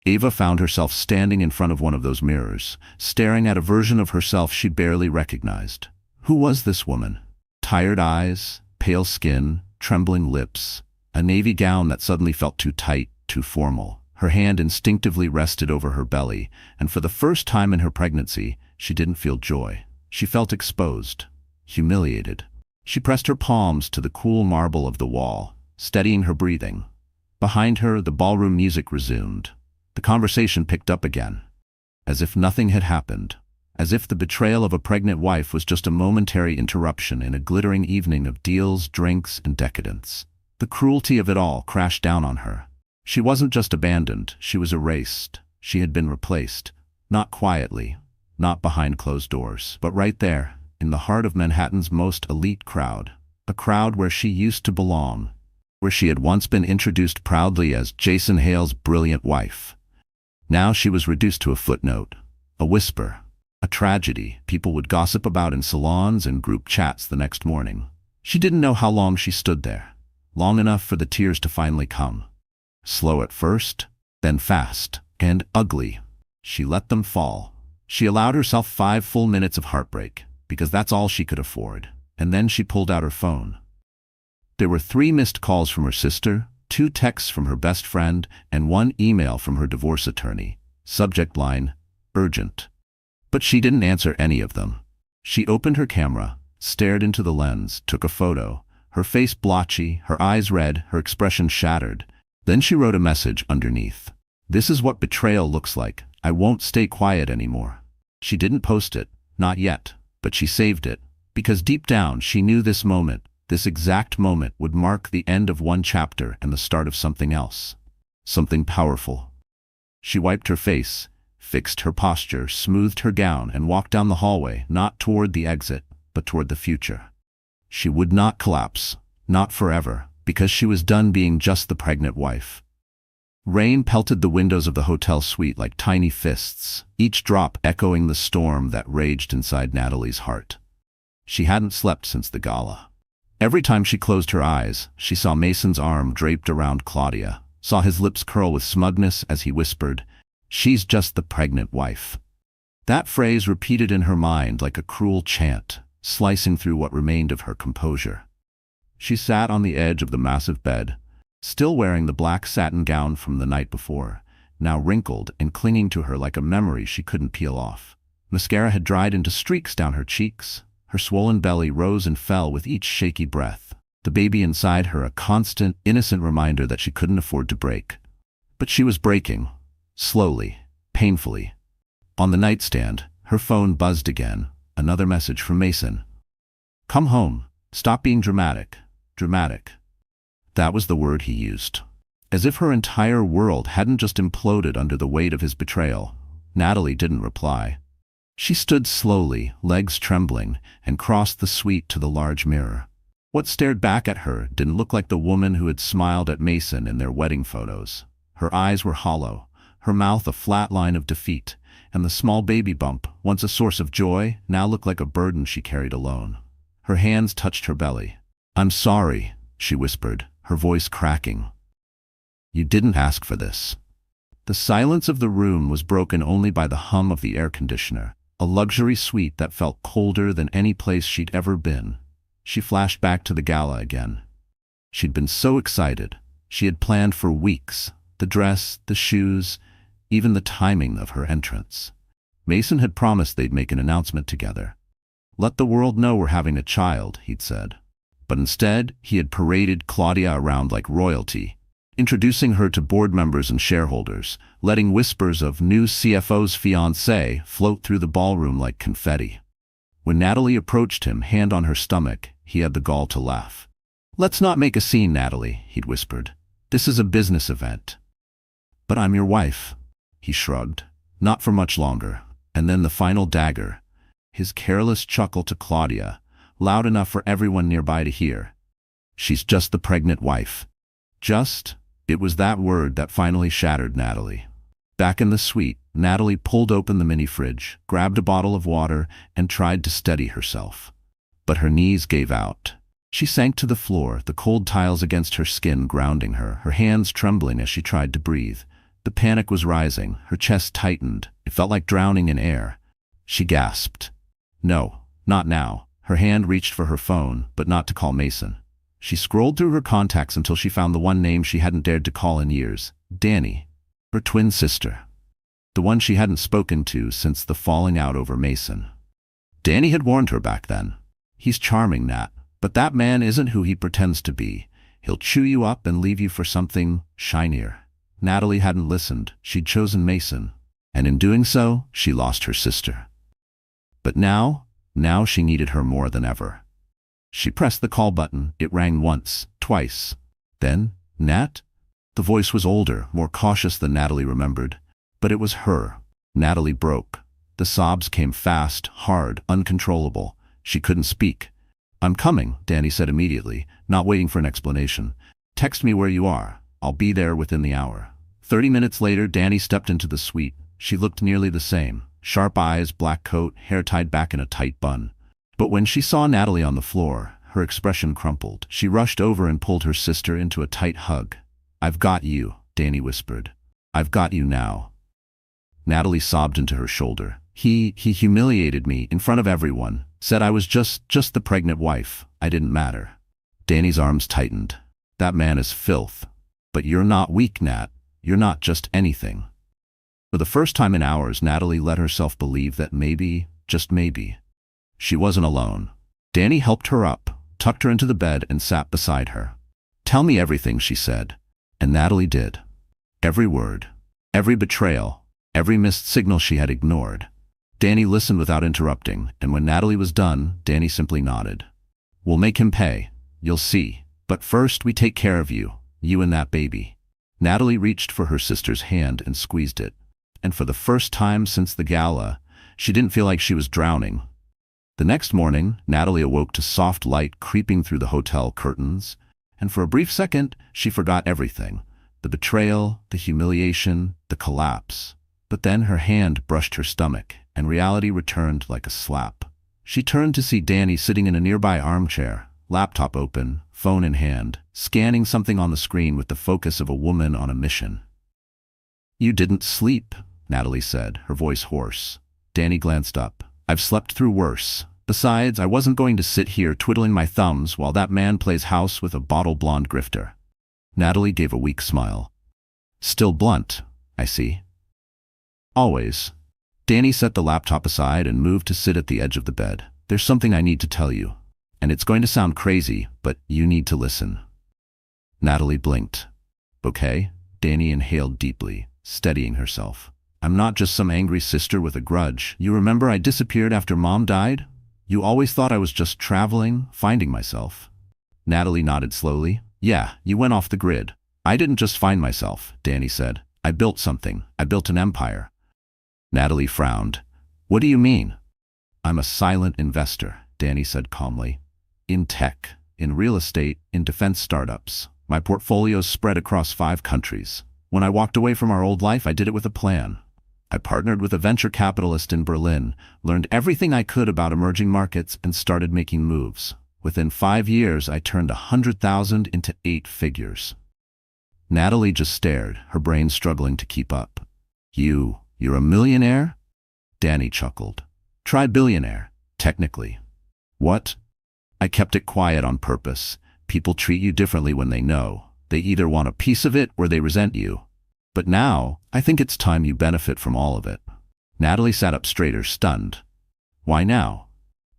S1: Ava found herself standing in front of one of those mirrors, staring at a version of herself she barely recognized. Who was this woman? Tired eyes, pale skin, trembling lips, a navy gown that suddenly felt too tight, too formal. Her hand instinctively rested over her belly, and for the first time in her pregnancy, she didn't feel joy. She felt exposed, humiliated. She pressed her palms to the cool marble of the wall, steadying her breathing. Behind her, the ballroom music resumed. The conversation picked up again, as if nothing had happened, as if the betrayal of a pregnant wife was just a momentary interruption in a glittering evening of deals, drinks, and decadence. The cruelty of it all crashed down on her. She wasn't just abandoned, she was erased. She had been replaced, not quietly, not behind closed doors, but right there, in the heart of Manhattan's most elite crowd. A crowd where she used to belong, where she had once been introduced proudly as Jason Hale's brilliant wife. Now she was reduced to a footnote, a whisper, a tragedy people would gossip about in salons and group chats the next morning. She didn't know how long she stood there, long enough for the tears to finally come. Slow at first, then fast, and ugly. She let them fall. She allowed herself 5 full minutes of heartbreak, because that's all she could afford. And then she pulled out her phone. There were 3 missed calls from her sister, 2 texts from her best friend, and 1 email from her divorce attorney. Subject line, urgent. But she didn't answer any of them. She opened her camera, stared into the lens, took a photo, her face blotchy, her eyes red, her expression shattered. Then she wrote a message underneath. This is what betrayal looks like. I won't stay quiet anymore. She didn't post it, not yet, but she saved it, because deep down she knew this moment, this exact moment, would mark the end of one chapter and the start of something else. Something powerful. She wiped her face, fixed her posture, smoothed her gown, and walked down the hallway, not toward the exit, but toward the future. She would not collapse, not forever, because she was done being just the pregnant wife. Rain pelted the windows of the hotel suite like tiny fists, each drop echoing the storm that raged inside Natalie's heart. She hadn't slept since the gala. Every time she closed her eyes, she saw Mason's arm draped around Claudia, saw his lips curl with smugness as he whispered, "She's just the pregnant wife." That phrase repeated in her mind like a cruel chant, slicing through what remained of her composure. She sat on the edge of the massive bed, still wearing the black satin gown from the night before, now wrinkled and clinging to her like a memory she couldn't peel off. Mascara had dried into streaks down her cheeks. Her swollen belly rose and fell with each shaky breath, the baby inside her a constant, innocent reminder that she couldn't afford to break. But she was breaking, slowly, painfully. On the nightstand, her phone buzzed again, another message from Mason. "Come home. Stop being dramatic. Dramatic." That was the word he used. As if her entire world hadn't just imploded under the weight of his betrayal, Natalie didn't reply. She stood slowly, legs trembling, and crossed the suite to the large mirror. What stared back at her didn't look like the woman who had smiled at Mason in their wedding photos. Her eyes were hollow, her mouth a flat line of defeat, and the small baby bump, once a source of joy, now looked like a burden she carried alone. Her hands touched her belly. "I'm sorry," she whispered, her voice cracking. "You didn't ask for this." The silence of the room was broken only by the hum of the air conditioner, a luxury suite that felt colder than any place she'd ever been. She flashed back to the gala again. She'd been so excited. She had planned for weeks, the dress, the shoes, even the timing of her entrance. Mason had promised they'd make an announcement together. "Let the world know we're having a child," he'd said. But instead, he had paraded Claudia around like royalty, introducing her to board members and shareholders, letting whispers of new CFO's fiancé float through the ballroom like confetti. When Natalie approached him, hand on her stomach, he had the gall to laugh. "Let's not make a scene, Natalie," he'd whispered. "This is a business event." "But I'm your wife." He shrugged. Not for much longer. And then the final dagger, his careless chuckle to Claudia, loud enough for everyone nearby to hear. "She's just the pregnant wife." Just, it was that word that finally shattered Natalie. Back in the suite, Natalie pulled open the mini fridge, grabbed a bottle of water, and tried to steady herself. But her knees gave out. She sank to the floor, the cold tiles against her skin grounding her, her hands trembling as she tried to breathe. The panic was rising. Her chest tightened. It felt like drowning in air. She gasped. No, not now. Her hand reached for her phone, but not to call Mason. She scrolled through her contacts until she found the one name she hadn't dared to call in years. Danny. Her twin sister. The one she hadn't spoken to since the falling out over Mason. Danny had warned her back then. He's charming, Nat, but that man isn't who he pretends to be. He'll chew you up and leave you for something shinier. Natalie hadn't listened. She'd chosen Mason. And in doing so, she lost her sister. But now she needed her more than ever. She pressed the call button. It rang once, twice. Then, Nat? The voice was older, more cautious than Natalie remembered. But it was her. Natalie broke. The sobs came fast, hard, uncontrollable. She couldn't speak. I'm coming, Danny said immediately, not waiting for an explanation. Text me where you are. I'll be there within the hour. 30 minutes later, Danny stepped into the suite. She looked nearly the same. Sharp eyes, black coat, hair tied back in a tight bun. But when she saw Natalie on the floor, her expression crumpled. She rushed over and pulled her sister into a tight hug. I've got you, Danny whispered. I've got you now. Natalie sobbed into her shoulder. He humiliated me in front of everyone, said I was just the pregnant wife. I didn't matter. Danny's arms tightened. That man is filth. But you're not weak, Nat. You're not just anything. For the first time in hours, Natalie let herself believe that maybe, just maybe, she wasn't alone. Danny helped her up, tucked her into the bed, and sat beside her. Tell me everything, she said. And Natalie did. Every word, every betrayal, every missed signal she had ignored. Danny listened without interrupting, and when Natalie was done, Danny simply nodded. We'll make him pay. You'll see. But first, we take care of you. You and that baby. Natalie reached for her sister's hand and squeezed it. And for the first time since the gala, she didn't feel like she was drowning. The next morning, Natalie awoke to soft light creeping through the hotel curtains, and for a brief second, she forgot everything. The betrayal, the humiliation, the collapse. But then her hand brushed her stomach, and reality returned like a slap. She turned to see Danny sitting in a nearby armchair, laptop open, phone in hand, scanning something on the screen with the focus of a woman on a mission. You didn't sleep, Natalie said, her voice hoarse. Danny glanced up. I've slept through worse. Besides, I wasn't going to sit here twiddling my thumbs while that man plays house with a bottle-blonde grifter. Natalie gave a weak smile. Still blunt, I see. Always. Danny set the laptop aside and moved to sit at the edge of the bed. There's something I need to tell you. And it's going to sound crazy, but you need to listen. Natalie blinked. Okay? Danny inhaled deeply, steadying herself. I'm not just some angry sister with a grudge. You remember I disappeared after Mom died? You always thought I was just traveling, finding myself. Natalie nodded slowly. Yeah, you went off the grid. I didn't just find myself, Danny said. I built something. I built an empire. Natalie frowned. What do you mean? I'm a silent investor, Danny said calmly. In tech, in real estate, in defense startups. My portfolio's spread across 5 countries. When I walked away from our old life, I did it with a plan. I partnered with a venture capitalist in Berlin, learned everything I could about emerging markets, and started making moves. Within 5 years, I turned 100,000 into 8 figures. Natalie just stared, her brain struggling to keep up. You're a millionaire? Danny chuckled. Try billionaire, technically. What? I kept it quiet on purpose. People treat you differently when they know. They either want a piece of it or they resent you. But now, I think it's time you benefit from all of it. Natalie sat up straighter, stunned. Why now?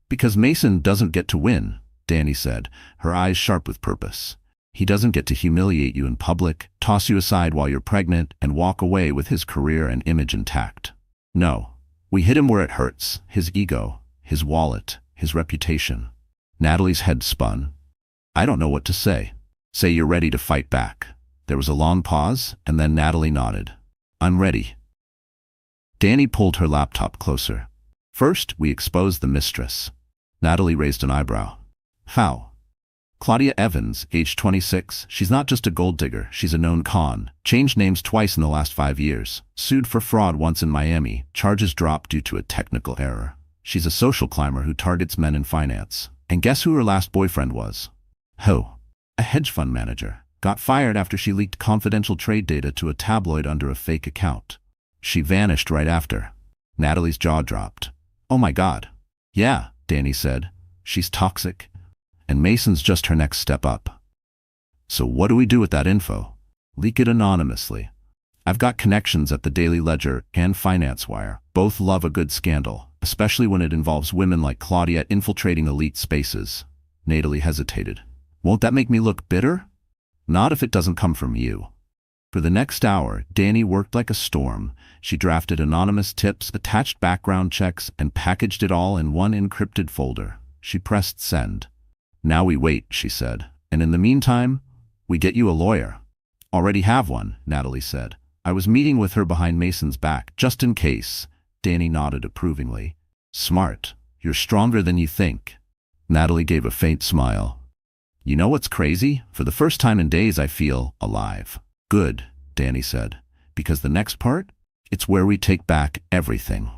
S1: Because Mason doesn't get to win, Danny said, her eyes sharp with purpose. He doesn't get to humiliate you in public, toss you aside while you're pregnant, and walk away with his career and image intact. No. We hit him where it hurts, his ego, his wallet, his reputation. Natalie's head spun. I don't know what to say. Say you're ready to fight back. There was a long pause, and then Natalie nodded. I'm ready. Danny pulled her laptop closer. First, we exposed the Mistress. Natalie raised an eyebrow. How? Claudia Evans, age 26, she's not just a gold digger, she's a known con. Changed names twice in the last 5 years. Sued for fraud once in Miami. Charges dropped due to a technical error. She's a social climber who targets men in finance. And guess who her last boyfriend was? Ho. A hedge fund manager. Got fired after she leaked confidential trade data to a tabloid under a fake account. She vanished right after. Natalie's jaw dropped. Oh my God. Yeah, Danny said. She's toxic. And Mason's just her next step up. So what do we do with that info? Leak it anonymously. I've got connections at the Daily Ledger and Finance Wire. Both love a good scandal, especially when it involves women like Claudia infiltrating elite spaces. Natalie hesitated. Won't that make me look bitter? Not if it doesn't come from you. For the next hour, Danny worked like a storm. She drafted anonymous tips, attached background checks, and packaged it all in one encrypted folder. She pressed send. Now we wait, she said. And in the meantime, we get you a lawyer. Already have one, Natalie said. I was meeting with her behind Mason's back, just in case. Danny nodded approvingly. Smart. You're stronger than you think. Natalie gave a faint smile. You know what's crazy? For the first time in days I feel alive. Good, Danny said. Because the next part? It's where we take back everything.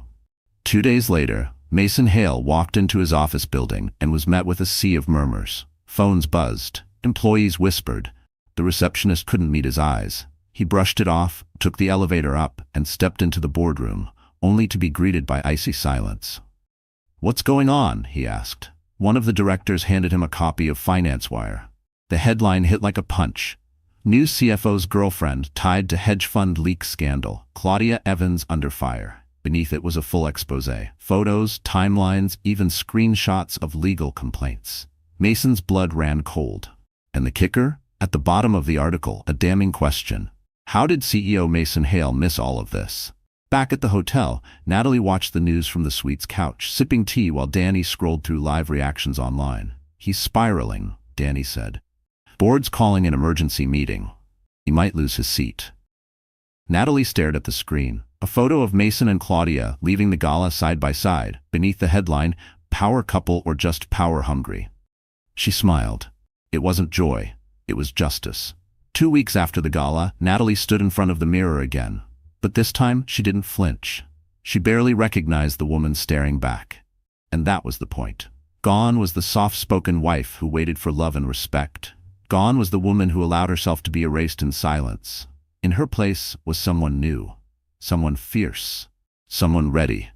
S1: 2 days later, Mason Hale walked into his office building and was met with a sea of murmurs. Phones buzzed. Employees whispered. The receptionist couldn't meet his eyes. He brushed it off, took the elevator up, and stepped into the boardroom, only to be greeted by icy silence. What's going on? He asked. One of the directors handed him a copy of Finance Wire. The headline hit like a punch. New CFO's girlfriend tied to hedge fund leak scandal. Claudia Evans under fire. Beneath it was a full exposé. Photos, timelines, even screenshots of legal complaints. Mason's blood ran cold. And the kicker? At the bottom of the article, a damning question. How did CEO Mason Hale miss all of this? Back at the hotel, Natalie watched the news from the suite's couch, sipping tea while Danny scrolled through live reactions online. He's spiraling, Danny said. Board's calling an emergency meeting. He might lose his seat. Natalie stared at the screen. A photo of Mason and Claudia leaving the gala side by side, beneath the headline, Power Couple or Just Power Hungry. She smiled. It wasn't joy. It was justice. 2 weeks after the gala, Natalie stood in front of the mirror again. But this time, she didn't flinch. She barely recognized the woman staring back. And that was the point. Gone was the soft-spoken wife who waited for love and respect. Gone was the woman who allowed herself to be erased in silence. In her place was someone new. Someone fierce. Someone ready.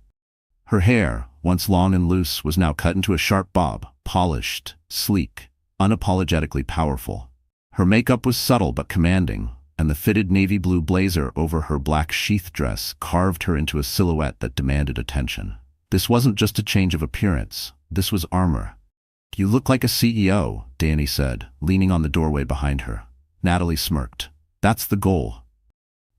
S1: Her hair, once long and loose, was now cut into a sharp bob, polished, sleek, unapologetically powerful. Her makeup was subtle but commanding, and the fitted navy blue blazer over her black sheath dress carved her into a silhouette that demanded attention. This wasn't just a change of appearance. This was armor. You look like a CEO, Danny said, leaning on the doorway behind her. Natalie smirked. That's the goal.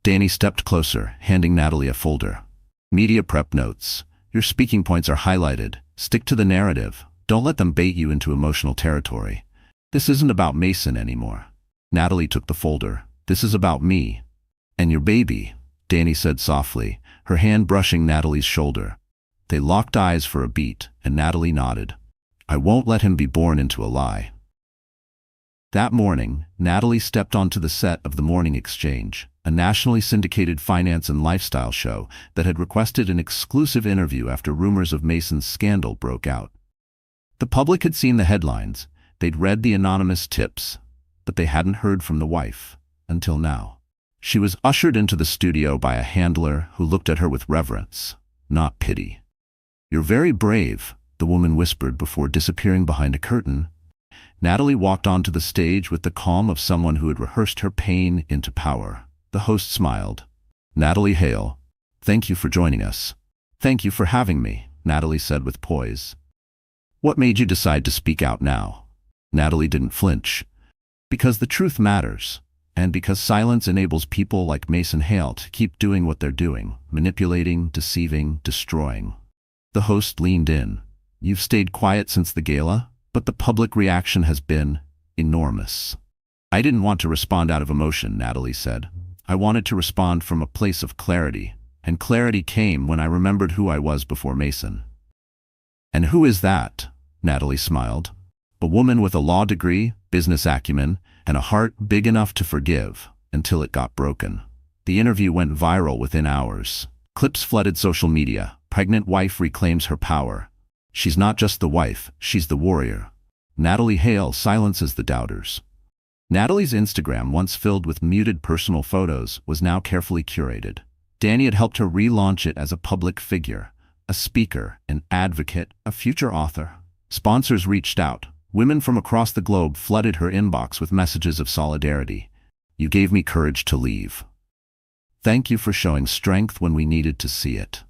S1: Danny stepped closer, handing Natalie a folder. Media prep notes. Your speaking points are highlighted. Stick to the narrative. Don't let them bait you into emotional territory. This isn't about Mason anymore. Natalie took the folder. This is about me. And your baby, Danny said softly, her hand brushing Natalie's shoulder. They locked eyes for a beat, and Natalie nodded. I won't let him be born into a lie. That morning, Natalie stepped onto the set of The Morning Exchange, a nationally syndicated finance and lifestyle show that had requested an exclusive interview after rumors of Mason's scandal broke out. The public had seen the headlines, they'd read the anonymous tips, but they hadn't heard from the wife, until now. She was ushered into the studio by a handler who looked at her with reverence, not pity. You're very brave, the woman whispered before disappearing behind a curtain. Natalie walked onto the stage with the calm of someone who had rehearsed her pain into power. The host smiled. Natalie Hale, thank you for joining us. Thank you for having me, Natalie said with poise. What made you decide to speak out now? Natalie didn't flinch. Because the truth matters, and because silence enables people like Mason Hale to keep doing what they're doing, manipulating, deceiving, destroying. The host leaned in. You've stayed quiet since the gala, but the public reaction has been enormous. I didn't want to respond out of emotion, Natalie said. I wanted to respond from a place of clarity, and clarity came when I remembered who I was before Mason. And who is that? Natalie smiled. A woman with a law degree, business acumen, and a heart big enough to forgive, until it got broken. The interview went viral within hours. Clips flooded social media. Pregnant wife reclaims her power. She's not just the wife, she's the warrior. Natalie Hale silences the doubters. Natalie's Instagram, once filled with muted personal photos, was now carefully curated. Danny had helped her relaunch it as a public figure, a speaker, an advocate, a future author. Sponsors reached out. Women from across the globe flooded her inbox with messages of solidarity. "You gave me courage to leave. Thank you for showing strength when we needed to see it.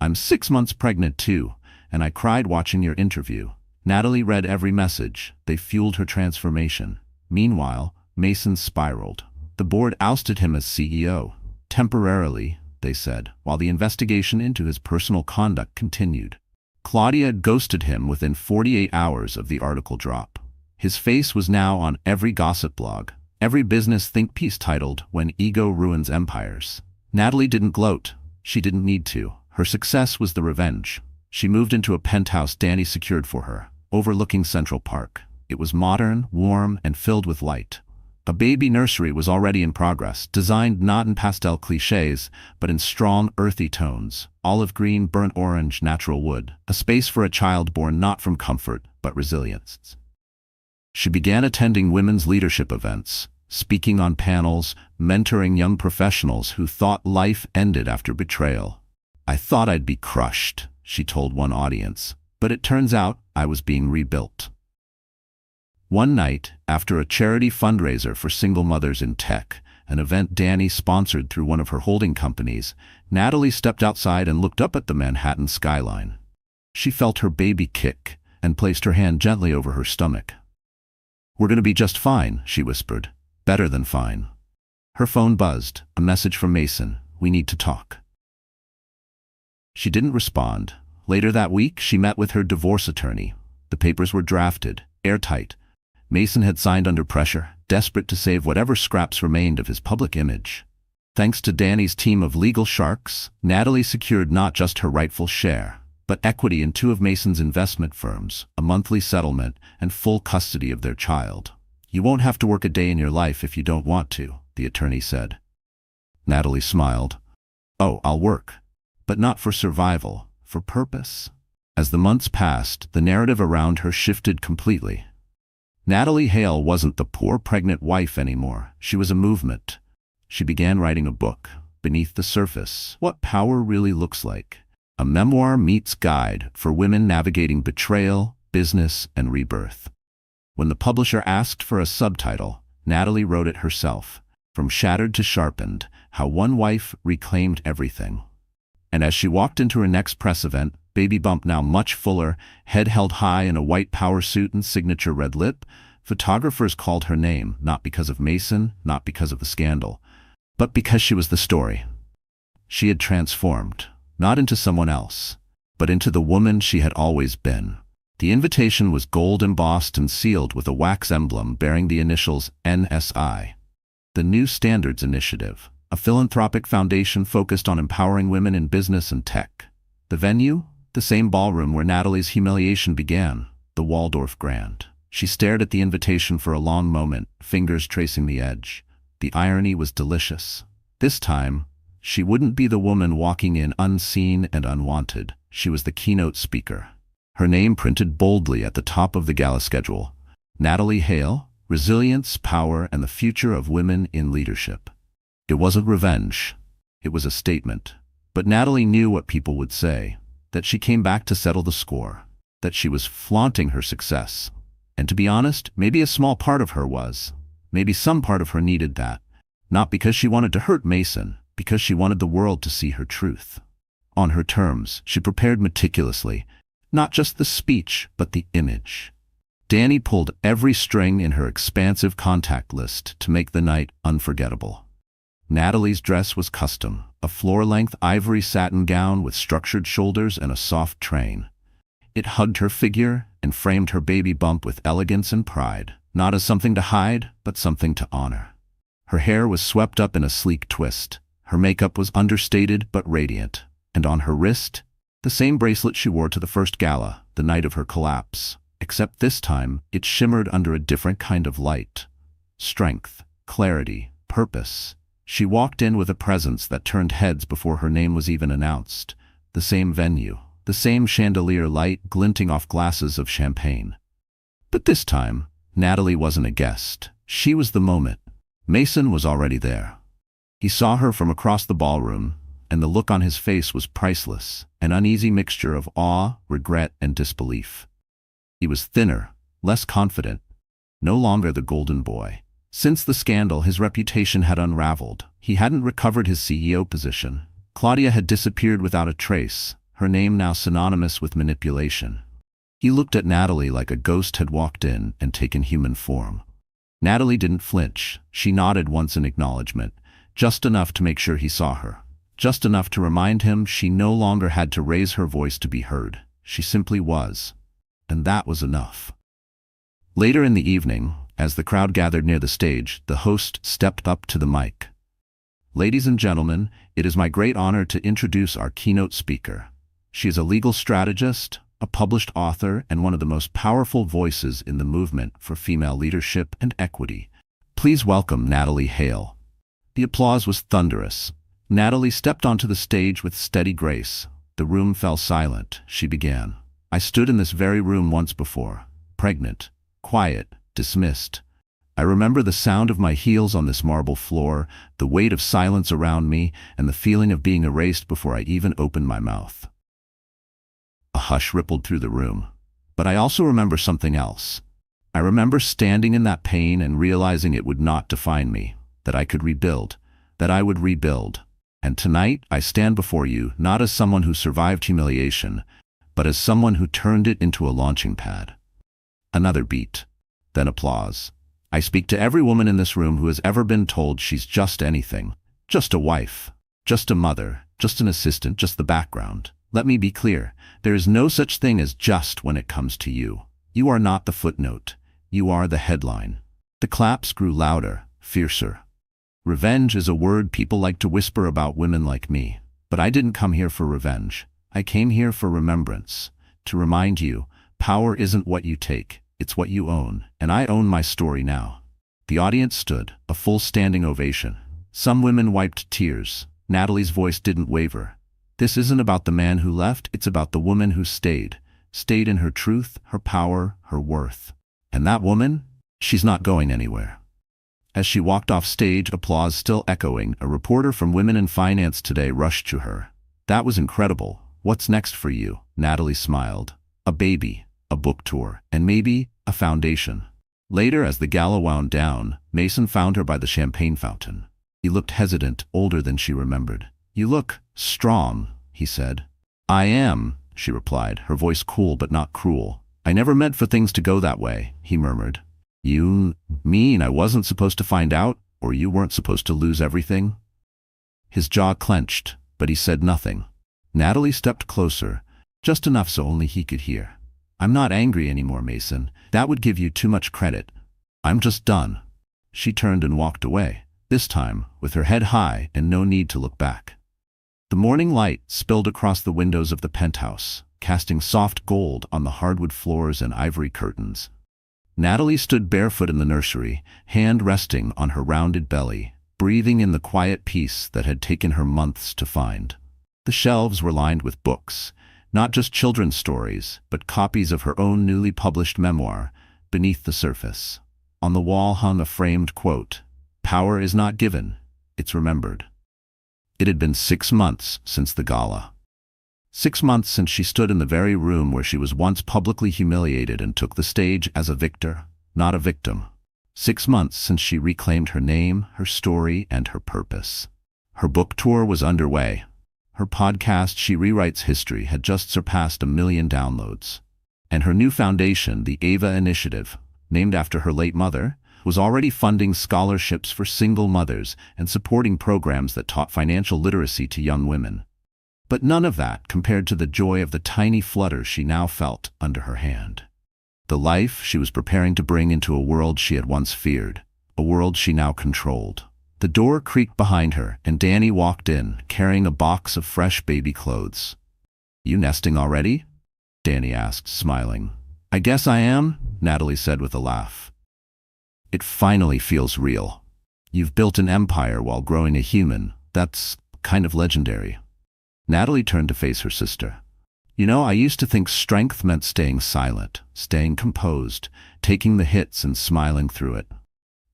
S1: I'm 6 months pregnant too, and I cried watching your interview." Natalie read every message. They fueled her transformation. Meanwhile, Mason spiraled. The board ousted him as CEO. Temporarily, they said, while the investigation into his personal conduct continued. Claudia had ghosted him within 48 hours of the article drop. His face was now on every gossip blog, every business think piece titled "When Ego Ruins Empires." Natalie didn't gloat. She didn't need to. Her success was the revenge. She moved into a penthouse Danny secured for her, overlooking Central Park. It was modern, warm, and filled with light. A baby nursery was already in progress, designed not in pastel cliches, but in strong, earthy tones: olive green, burnt orange, natural wood, a space for a child born not from comfort, but resilience. She began attending women's leadership events, speaking on panels, mentoring young professionals who thought life ended after betrayal. "I thought I'd be crushed," she told one audience, "but it turns out I was being rebuilt." One night, after a charity fundraiser for single mothers in tech, an event Danny sponsored through one of her holding companies, Natalie stepped outside and looked up at the Manhattan skyline. She felt her baby kick and placed her hand gently over her stomach. "We're going to be just fine," she whispered. "Better than fine." Her phone buzzed, a message from Mason: "We need to talk." She didn't respond. Later that week, she met with her divorce attorney. The papers were drafted, airtight. Mason had signed under pressure, desperate to save whatever scraps remained of his public image. Thanks to Danny's team of legal sharks, Natalie secured not just her rightful share, but equity in 2 of Mason's investment firms, a monthly settlement, and full custody of their child. "You won't have to work a day in your life if you don't want to," the attorney said. Natalie smiled. "Oh, I'll work. But not for survival, for purpose." As the months passed, the narrative around her shifted completely. Natalie Hale wasn't the poor pregnant wife anymore. She was a movement. She began writing a book, Beneath the Surface: What Power Really Looks Like. A memoir meets guide for women navigating betrayal, business, and rebirth. When the publisher asked for a subtitle, Natalie wrote it herself: From Shattered to Sharpened: How One Wife Reclaimed Everything. And as she walked into her next press event, baby bump now much fuller, head held high in a white power suit and signature red lip, photographers called her name, not because of Mason, not because of the scandal, but because she was the story. She had transformed, not into someone else, but into the woman she had always been. The invitation was gold embossed and sealed with a wax emblem bearing the initials NSI. The New Standards Initiative, a philanthropic foundation focused on empowering women in business and tech. The venue? The same ballroom where Natalie's humiliation began, the Waldorf Grand. She stared at the invitation for a long moment, fingers tracing the edge. The irony was delicious. This time, she wouldn't be the woman walking in unseen and unwanted. She was the keynote speaker. Her name printed boldly at the top of the gala schedule: Natalie Hale, Resilience, Power, and the Future of Women in Leadership. It wasn't revenge. It was a statement. But Natalie knew what people would say, that she came back to settle the score, that she was flaunting her success. And to be honest, maybe a small part of her was. Maybe some part of her needed that. Not because she wanted to hurt Mason, because she wanted the world to see her truth. On her terms, she prepared meticulously, not just the speech, but the image. Danny pulled every string in her expansive contact list to make the night unforgettable. Natalie's dress was custom, a floor-length ivory satin gown with structured shoulders and a soft train. It hugged her figure and framed her baby bump with elegance and pride, not as something to hide, but something to honor. Her hair was swept up in a sleek twist. Her makeup was understated but radiant, and on her wrist, the same bracelet she wore to the first gala, the night of her collapse, except this time it shimmered under a different kind of light. Strength, clarity, purpose. She walked in with a presence that turned heads before her name was even announced. The same venue, the same chandelier light glinting off glasses of champagne. But this time, Natalie wasn't a guest. She was the moment. Mason was already there. He saw her from across the ballroom, and the look on his face was priceless, an uneasy mixture of awe, regret, and disbelief. He was thinner, less confident, no longer the golden boy. Since the scandal, his reputation had unraveled. He hadn't recovered his CEO position. Claudia had disappeared without a trace, her name now synonymous with manipulation. He looked at Natalie like a ghost had walked in and taken human form. Natalie didn't flinch. She nodded once in acknowledgement, just enough to make sure he saw her. Just enough to remind him she no longer had to raise her voice to be heard. She simply was. And that was enough. Later in the evening, as the crowd gathered near the stage, the host stepped up to the mic. "Ladies and gentlemen, it is my great honor to introduce our keynote speaker. She is a legal strategist, a published author, and one of the most powerful voices in the movement for female leadership and equity. Please welcome Natalie Hale." The applause was thunderous. Natalie stepped onto the stage with steady grace. The room fell silent. She began. "I stood in this very room once before, pregnant, quiet, dismissed. I remember the sound of my heels on this marble floor, the weight of silence around me, and the feeling of being erased before I even opened my mouth." A hush rippled through the room. "But I also remember something else. I remember standing in that pain and realizing it would not define me, that I could rebuild, that I would rebuild. And tonight I stand before you not as someone who survived humiliation, but as someone who turned it into a launching pad." Another beat. Then applause. "I speak to every woman in this room who has ever been told she's just anything. Just a wife. Just a mother. Just an assistant. Just the background. Let me be clear. There is no such thing as just when it comes to you. You are not the footnote. You are the headline." The claps grew louder, fiercer. "Revenge is a word people like to whisper about women like me. But I didn't come here for revenge. I came here for remembrance. To remind you, power isn't what you take. It's what you own, and I own my story now." The audience stood, a full standing ovation. Some women wiped tears. Natalie's voice didn't waver. "This isn't about the man who left, it's about the woman who stayed in her truth, her power, her worth. And that woman? She's not going anywhere." As she walked off stage, applause still echoing, a reporter from Women in Finance Today rushed to her. "That was incredible. What's next for you?" Natalie smiled. "A baby, a book tour, and maybe a foundation." Later, as the gala wound down, Mason found her by the champagne fountain. He looked hesitant, older than she remembered. "You look strong," he said. "I am," she replied, her voice cool but not cruel. "I never meant for things to go that way," he murmured. "You mean I wasn't supposed to find out, or you weren't supposed to lose everything?" His jaw clenched, but he said nothing. Natalie stepped closer, just enough so only he could hear. "I'm not angry anymore, Mason. That would give you too much credit. I'm just done." She turned and walked away, this time with her head high and no need to look back. The morning light spilled across the windows of the penthouse, casting soft gold on the hardwood floors and ivory curtains. Natalie stood barefoot in the nursery, hand resting on her rounded belly, breathing in the quiet peace that had taken her months to find. The shelves were lined with books, not just children's stories, but copies of her own newly published memoir, Beneath the Surface. On the wall hung a framed quote, "Power is not given, it's remembered." It had been 6 months since the gala. 6 months since she stood in the very room where she was once publicly humiliated and took the stage as a victor, not a victim. 6 months since she reclaimed her name, her story, and her purpose. Her book tour was underway. Her podcast, She Rewrites History, had just surpassed 1 million downloads. And her new foundation, the Ava Initiative, named after her late mother, was already funding scholarships for single mothers and supporting programs that taught financial literacy to young women. But none of that compared to the joy of the tiny flutter she now felt under her hand. The life she was preparing to bring into a world she had once feared, a world she now controlled. The door creaked behind her, and Danny walked in, carrying a box of fresh baby clothes. "You nesting already?" Danny asked, smiling. "I guess I am," Natalie said with a laugh. "It finally feels real. You've built an empire while growing a human. That's kind of legendary." Natalie turned to face her sister. "You know, I used to think strength meant staying silent, staying composed, taking the hits and smiling through it.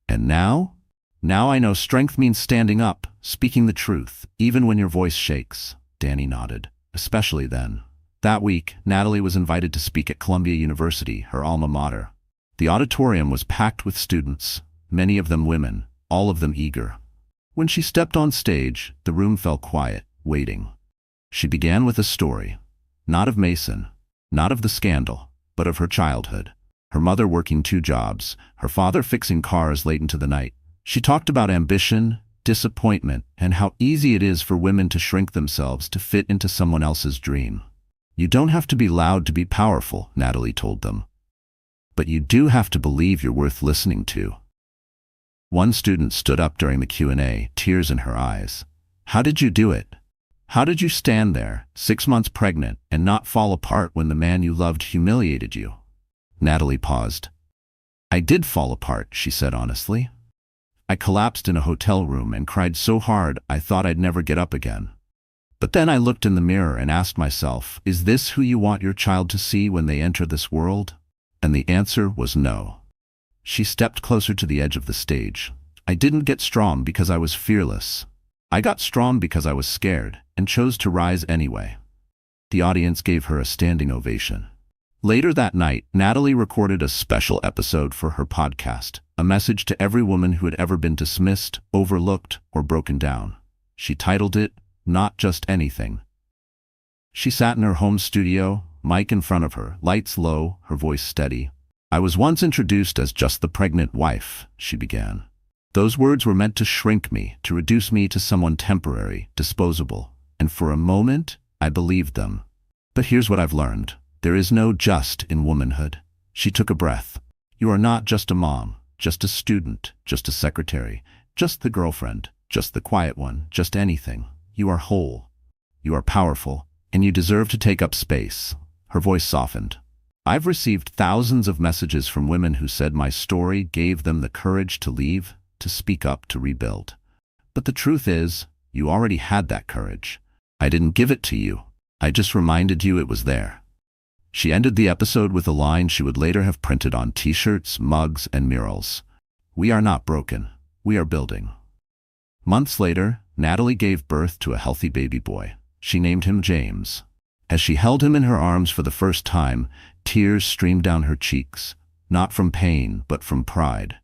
S1: And now? Now I know strength means standing up, speaking the truth, even when your voice shakes. Danny nodded. Especially then. That week, Natalie was invited to speak at Columbia University, her alma mater. The auditorium was packed with students, many of them women, all of them eager. When she stepped on stage, the room fell quiet, waiting. She began with a story, not of Mason, not of the scandal, but of her childhood. Her mother working 2 jobs, her father fixing cars late into the night. She talked about ambition, disappointment, and how easy it is for women to shrink themselves to fit into someone else's dream. You don't have to be loud to be powerful, Natalie told them. But you do have to believe you're worth listening to. One student stood up during the Q&A, tears in her eyes. How did you do it? How did you stand there, 6 months pregnant, and not fall apart when the man you loved humiliated you? Natalie paused. I did fall apart, she said honestly. I collapsed in a hotel room and cried so hard I thought I'd never get up again. But then I looked in the mirror and asked myself, is this who you want your child to see when they enter this world? And the answer was no. She stepped closer to the edge of the stage. I didn't get strong because I was fearless. I got strong because I was scared and chose to rise anyway. The audience gave her a standing ovation. Later that night, Natalie recorded a special episode for her podcast, a message to every woman who had ever been dismissed, overlooked, or broken down. She titled it, Not Just Anything. She sat in her home studio, mic in front of her, lights low, her voice steady. I was once introduced as just the pregnant wife, she began. Those words were meant to shrink me, to reduce me to someone temporary, disposable. And for a moment, I believed them. But here's what I've learned. There is no just in womanhood. She took a breath. You are not just a mom, just a student, just a secretary, just the girlfriend, just the quiet one, just anything. You are whole. You are powerful, and you deserve to take up space. Her voice softened. I've received thousands of messages from women who said my story gave them the courage to leave, to speak up, to rebuild. But the truth is, you already had that courage. I didn't give it to you. I just reminded you it was there. She ended the episode with a line she would later have printed on t-shirts, mugs, and murals. We are not broken. We are building. Months later, Natalie gave birth to a healthy baby boy. She named him James. As she held him in her arms for the first time, tears streamed down her cheeks, not from pain, but from pride.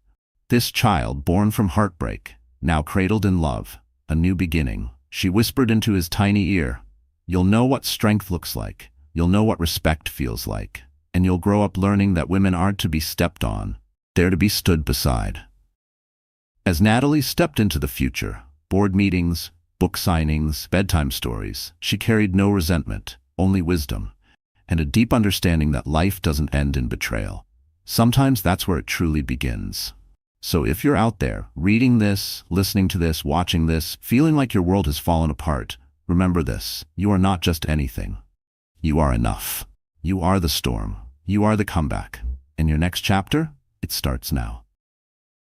S1: This child, born from heartbreak, now cradled in love, a new beginning. She whispered into his tiny ear, "You'll know what strength looks like. You'll know what respect feels like. And you'll grow up learning that women aren't to be stepped on. They're to be stood beside." As Natalie stepped into the future, board meetings, book signings, bedtime stories, she carried no resentment, only wisdom, and a deep understanding that life doesn't end in betrayal. Sometimes that's where it truly begins. So if you're out there, reading this, listening to this, watching this, feeling like your world has fallen apart, remember this: you are not just anything. You are enough. You are the storm. You are the comeback. And your next chapter? It starts now.